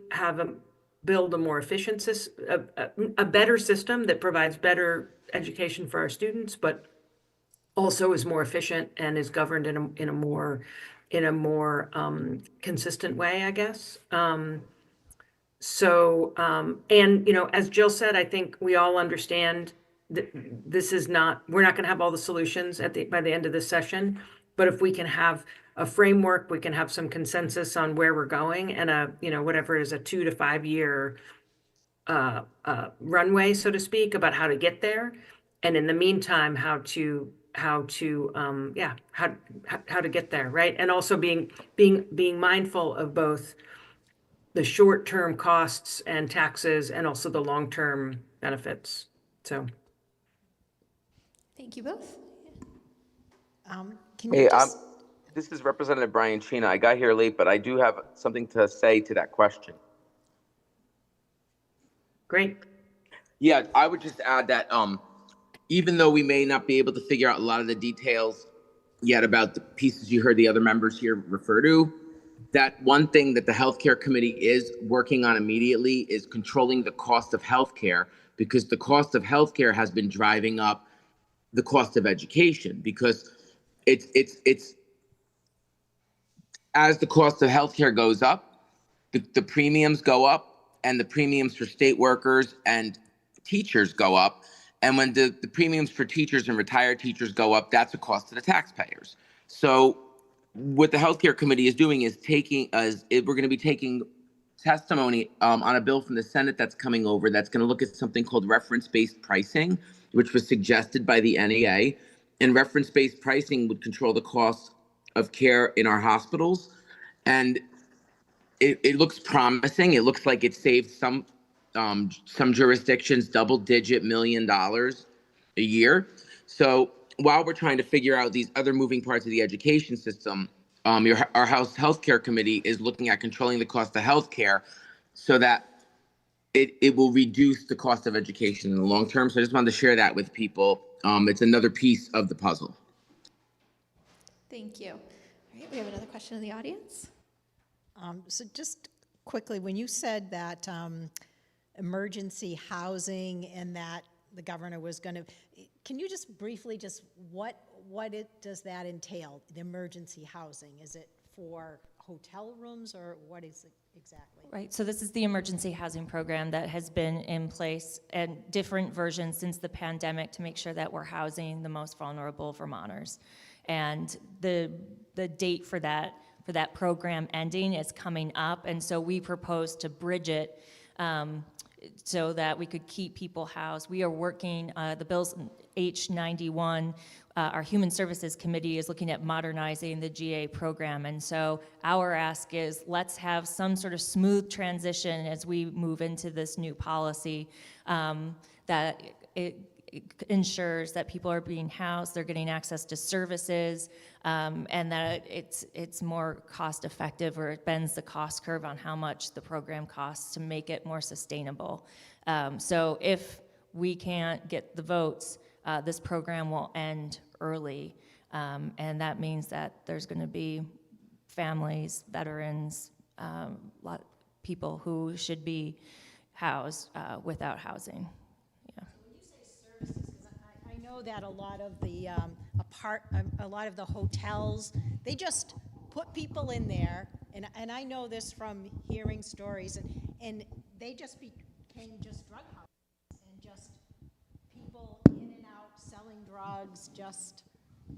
build a more efficient system, a better system that provides better education for our students, but also is more efficient and is governed in a more consistent way, I guess. And as Jill said, I think we all understand that we're not going to have all the solutions by the end of this session, but if we can have a framework, we can have some consensus on where we're going, and whatever it is, a 2 to 5 year runway, so to speak, about how to get there, and in the meantime, how to get there, right? And also being mindful of both the short-term costs and taxes and also the long-term benefits. So, thank you both. This is Representative Brian Sheena. I got here late, but I do have something to say to that question. Great. Yeah, I would just add that even though we may not be able to figure out a lot of the details yet about the pieces you heard the other members here refer to, that one thing that the Healthcare Committee is working on immediately is controlling the cost of healthcare, because the cost of healthcare has been driving up the cost of education, because it's as the cost of healthcare goes up, the premiums go up, and the premiums for state workers and teachers go up. And when the premiums for teachers and retired teachers go up, that's a cost to the taxpayers. So what the Healthcare Committee is doing is we're going to be taking testimony on a bill from the Senate that's coming over that's going to look at something called reference-based pricing, which was suggested by the NEA. And reference-based pricing would control the cost of care in our hospitals. And it looks promising. It looks like it saved some jurisdictions $double-digit million a year. So while we're trying to figure out these other moving parts of the education system, our House Healthcare Committee is looking at controlling the cost of healthcare so that it will reduce the cost of education in the long term. So I just wanted to share that with people. It's another piece of the puzzle. Thank you. All right, we have another question in the audience. So just quickly, when you said that emergency housing and that the governor was going to, can you just briefly what does that entail, the emergency housing? Is it for hotel rooms, or what is it exactly? Right, so this is the emergency housing program that has been in place and different versions since the pandemic to make sure that we're housing the most vulnerable Vermonters. And the date for that for that program ending is coming up, and so we propose to bridge it so that we could keep people housed. We are working, the bill's H91, our Human Services Committee is looking at modernizing the GA program, and so our ask is let's have some sort of smooth transition as we move into this new policy, that it ensures that people are being housed, they're getting access to services, and that it's more cost effective, or it bends the cost curve on how much the program costs to make it more sustainable. So if we can't get the votes, this program will end early, and that means that there's going to be families, veterans, people who should be housed without housing. I know that a lot of the a lot of the hotels, they just put people in there, and I know this from hearing stories, and they just became just drug houses, and just people in and out selling drugs, just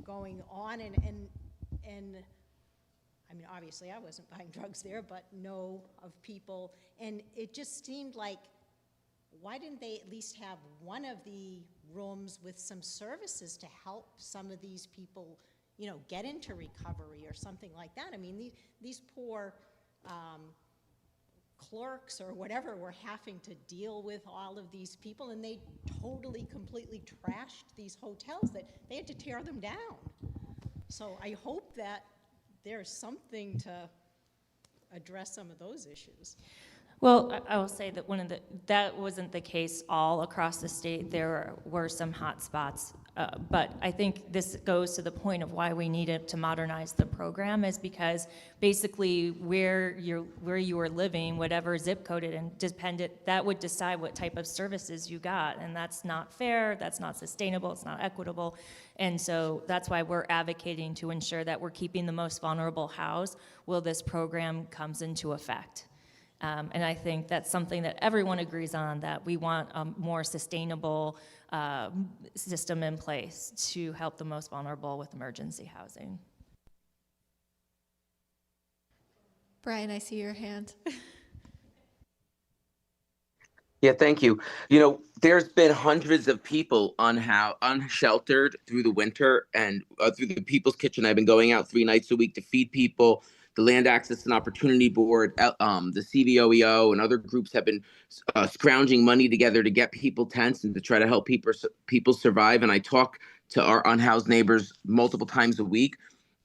going on, and I mean, obviously I wasn't buying drugs there, but know of people, and it just seemed like, why didn't they at least have one of the rooms with some services to help some of these people, you know, get into recovery or something like that? I mean, these poor clerks or whatever were having to deal with all of these people, and they totally, completely trashed these hotels that they had to tear them down. So I hope that there's something to address some of those issues. Well, I will say that that wasn't the case all across the state. There were some hot spots, but I think this goes to the point of why we needed to modernize the program, is because basically where you were living, whatever zip coded and dependent, that would decide what type of services you got, and that's not fair, that's not sustainable, it's not equitable, and so that's why we're advocating to ensure that we're keeping the most vulnerable housed while this program comes into effect. And I think that's something that everyone agrees on, that we want a more sustainable system in place to help the most vulnerable with emergency housing. Brian, I see your hand. Yeah, thank you. You know, there's been hundreds of people unsheltered through the winter, and through the People's Kitchen. I've been going out 3 nights a week to feed people. The Land Access and Opportunity Board, the CVOEO, and other groups have been scrounging money together to get people tents and to try to help people survive. And I talk to our unhoused neighbors multiple times a week.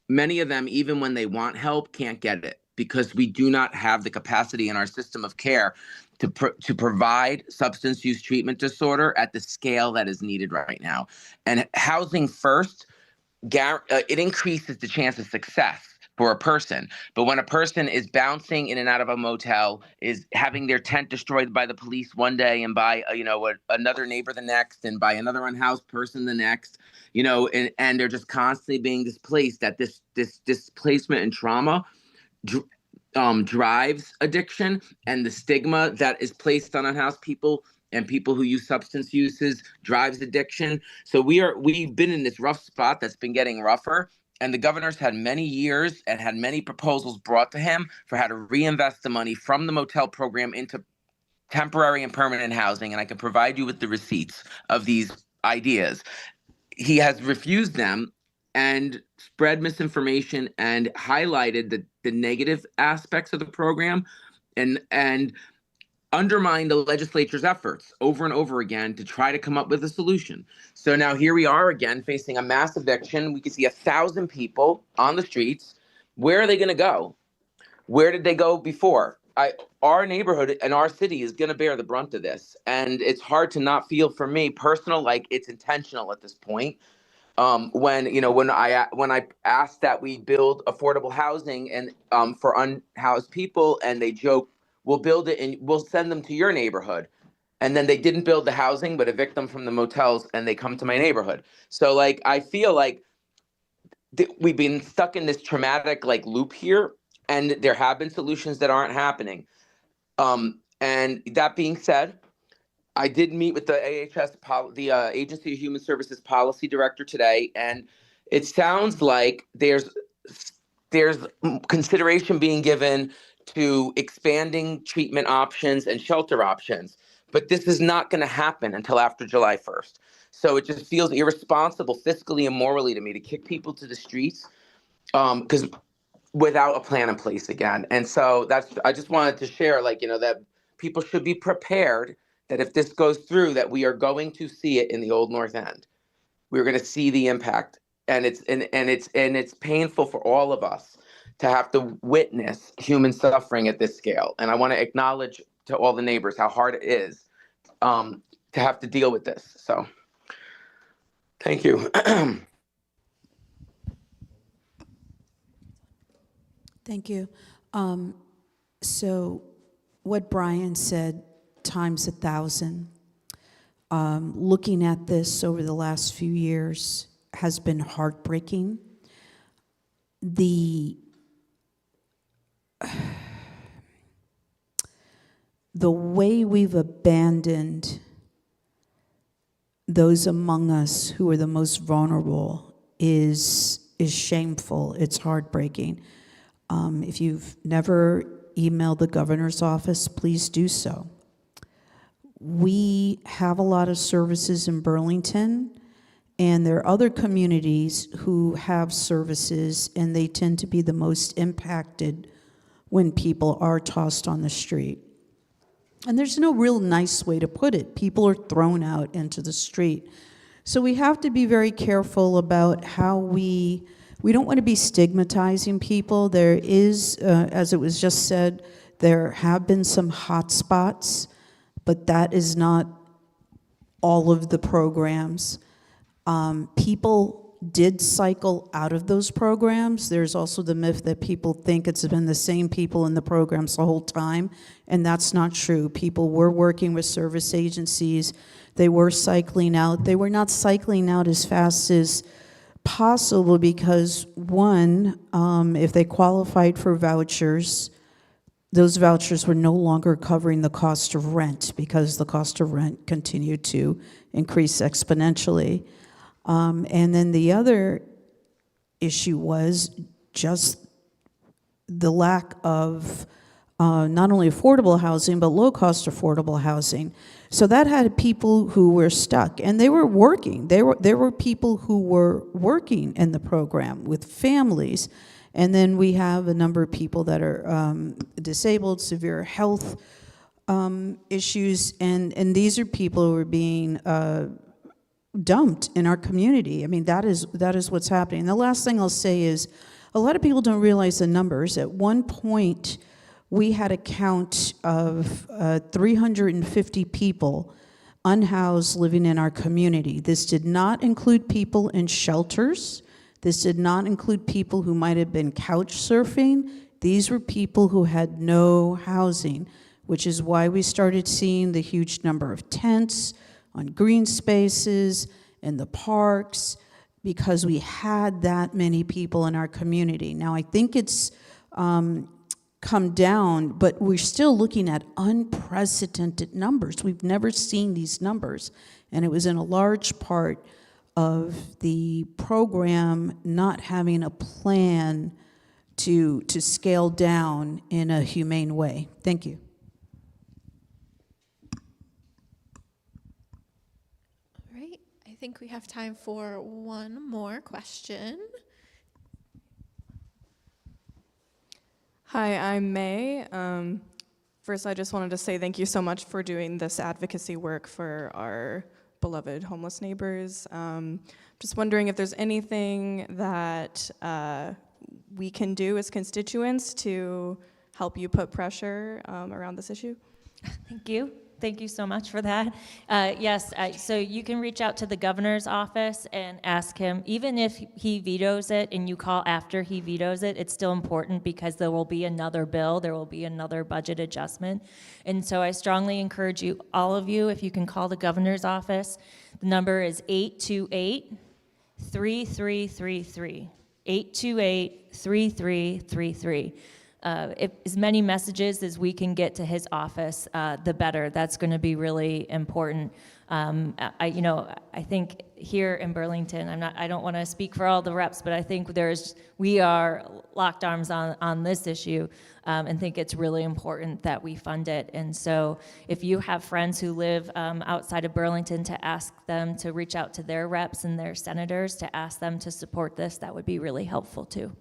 Many of them, even when they want help, can't get it because we do not have the capacity in our system of care to provide substance use treatment disorder at the scale that is needed right now. And housing first, it increases the chance of success for a person. But when a person is bouncing in and out of a motel, is having their tent destroyed by the police one day and by another neighbor the next, and by another unhoused person the next, and they're just constantly being displaced, that this displacement and trauma drives addiction, and the stigma that is placed on unhoused people and people who use substance uses drives addiction. So we've been in this rough spot that's been getting rougher. And the governor's had many years and had many proposals brought to him for how to reinvest the money from the motel program into temporary and permanent housing. And I can provide you with the receipts of these ideas. He has refused them and spread misinformation and highlighted the negative aspects of the program and undermine the legislature's efforts over and over again to try to come up with a solution. So now here we are again facing a mass eviction. We can see 1,000 people on the streets. Where are they going to go? Where did they go before? Our neighborhood and our city is going to bear the brunt of this. And it's hard to not feel, for me, personal, like it's intentional at this point. When I asked that we build affordable housing and for unhoused people, and they joke, we'll build it and we'll send them to your neighborhood. And then they didn't build the housing, but evict them from the motels, and they come to my neighborhood. So I feel like we've been stuck in this traumatic loop here, and there have been solutions that aren't happening. And that being said, I did meet with the AHS, the Agency of Human Services Policy Director today, and it sounds like there's there's consideration being given to expanding treatment options and shelter options. But this is not going to happen until after July 1st. So it just feels irresponsible fiscally and morally to me to kick people to the streets because without a plan in place again. And so I just wanted to share, that people should be prepared that if this goes through, that we are going to see it in the Old North End. We're going to see the impact. And it's painful for all of us to have to witness human suffering at this scale. And I want to acknowledge to all the neighbors how hard it is to have to deal with this. So thank you. Thank you. So what Brian said times 1,000. Looking at this over the last few years has been heartbreaking. The way we've abandoned those among us who are the most vulnerable is shameful. It's heartbreaking. If you've never emailed the governor's office, please do so. We have a lot of services in Burlington, and there are other communities who have services, and they tend to be the most impacted when people are tossed on the street. And there's no real nice way to put it. People are thrown out into the street. So we have to be very careful about how we don't want to be stigmatizing people. There is, as it was just said, there have been some hot spots, but that is not all of the programs. People did cycle out of those programs. There's also the myth that people think it's been the same people in the programs the whole time, and that's not true. People were working with service agencies. They were cycling out. They were not cycling out as fast as possible because, one, if they qualified for vouchers, those vouchers were no longer covering the cost of rent because the cost of rent continued to increase exponentially. And then the other issue was just the lack of not only affordable housing, but low-cost affordable housing. So that had people who were stuck, and they were working. There were people who were working in the program with families. And then we have a number of people that are disabled, severe health issues, and these are people who are being dumped in our community. I mean, that is what's happening. And the last thing I'll say is, a lot of people don't realize the numbers. At one point, we had a count of 350 people unhoused living in our community. This did not include people in shelters. This did not include people who might have been couch surfing. These were people who had no housing, which is why we started seeing the huge number of tents on green spaces, in the parks, because we had that many people in our community. Now, I think it's come down, but we're still looking at unprecedented numbers. We've never seen these numbers, and it was in a large part of the program not having a plan to scale down in a humane way. Thank you. All right, I think we have time for one more question. Hi, I'm May. First, I just wanted to say thank you so much for doing this advocacy work for our beloved homeless neighbors. Just wondering if there's anything that we can do as constituents to help you put pressure around this issue. Thank you. Thank you so much for that. Yes, so you can reach out to the governor's office and ask him, even if he vetoes it and you call after he vetoes it, it's still important because there will be another bill, there will be another budget adjustment. And so I strongly encourage you, all of you, if you can call the governor's office. The number is 828-3333. 828-3333. As many messages as we can get to his office, the better. That's going to be really important. I think here in Burlington. I don't want to speak for all the reps, but I think we are locked arms on this issue, and think it's really important that we fund it. And so if you have friends who live outside of Burlington, to ask them to reach out to their reps and their senators to ask them to support this, that would be really helpful too.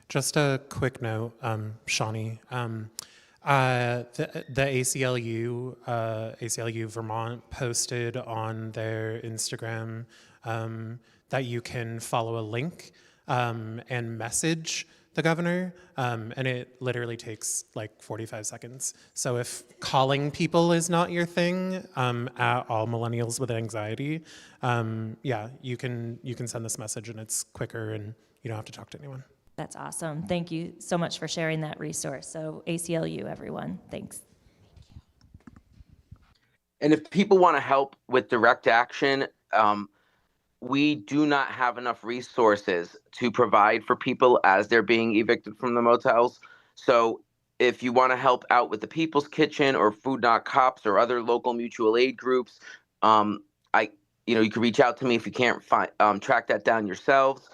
Just a quick note, Shawnee. The ACLU Vermont posted on their Instagram that you can follow a link and message the governor, and it literally takes like 45 seconds. So if calling people is not your thing, at all millennials with anxiety, yeah, you can send this message and it's quicker and you don't have to talk to anyone. That's awesome. Thank you so much for sharing that resource. So ACLU, everyone, thanks. And if people want to help with direct action, we do not have enough resources to provide for people as they're being evicted from the motels. So if you want to help out with the People's Kitchen or Food Not Cops or other local mutual aid groups, you can reach out to me if you can't track that down yourselves.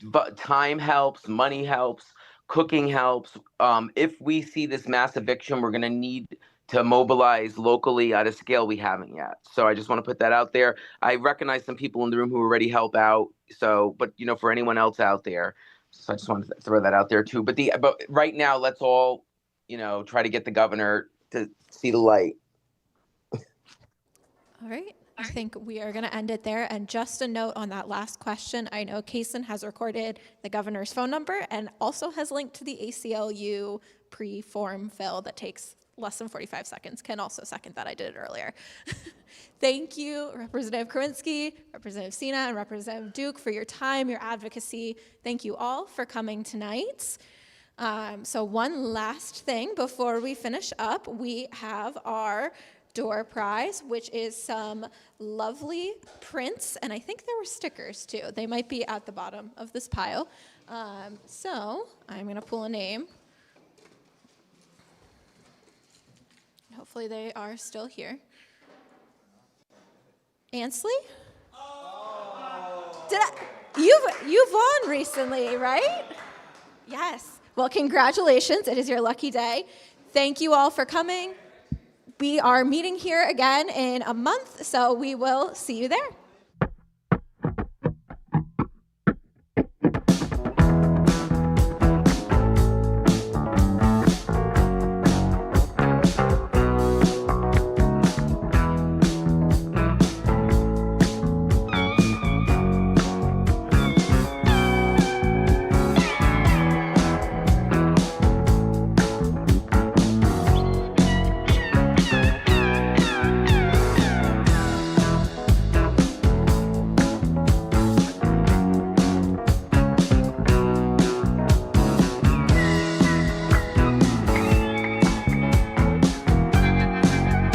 But time helps, money helps, cooking helps. If we see this mass eviction, we're going to need to mobilize locally at a scale we haven't yet. So I just want to put that out there. I recognize some people in the room who already help out. So, but for anyone else out there, so I just wanted to throw that out there too. But right now, let's all, try to get the governor to see the light. All right. I think we are going to end it there. And just a note on that last question, I know Kaysen has recorded the governor's phone number and also has linked to the ACLU pre-form fill that takes less than 45 seconds. Can also second that. I did it earlier. Thank you, Representative Kowinski, Representative Sina, and Representative Duke for your time, your advocacy. Thank you all for coming tonight. So one last thing before we finish up, we have our door prize, which is some lovely prints, and I think there were stickers too. They might be at the bottom of this pile. So I'm going to pull a name. Hopefully they are still here. Ansley? You've won recently, right? Yes. Well, congratulations. It is your lucky day. Thank you all for coming. We are meeting here again in a month, so we will see you there.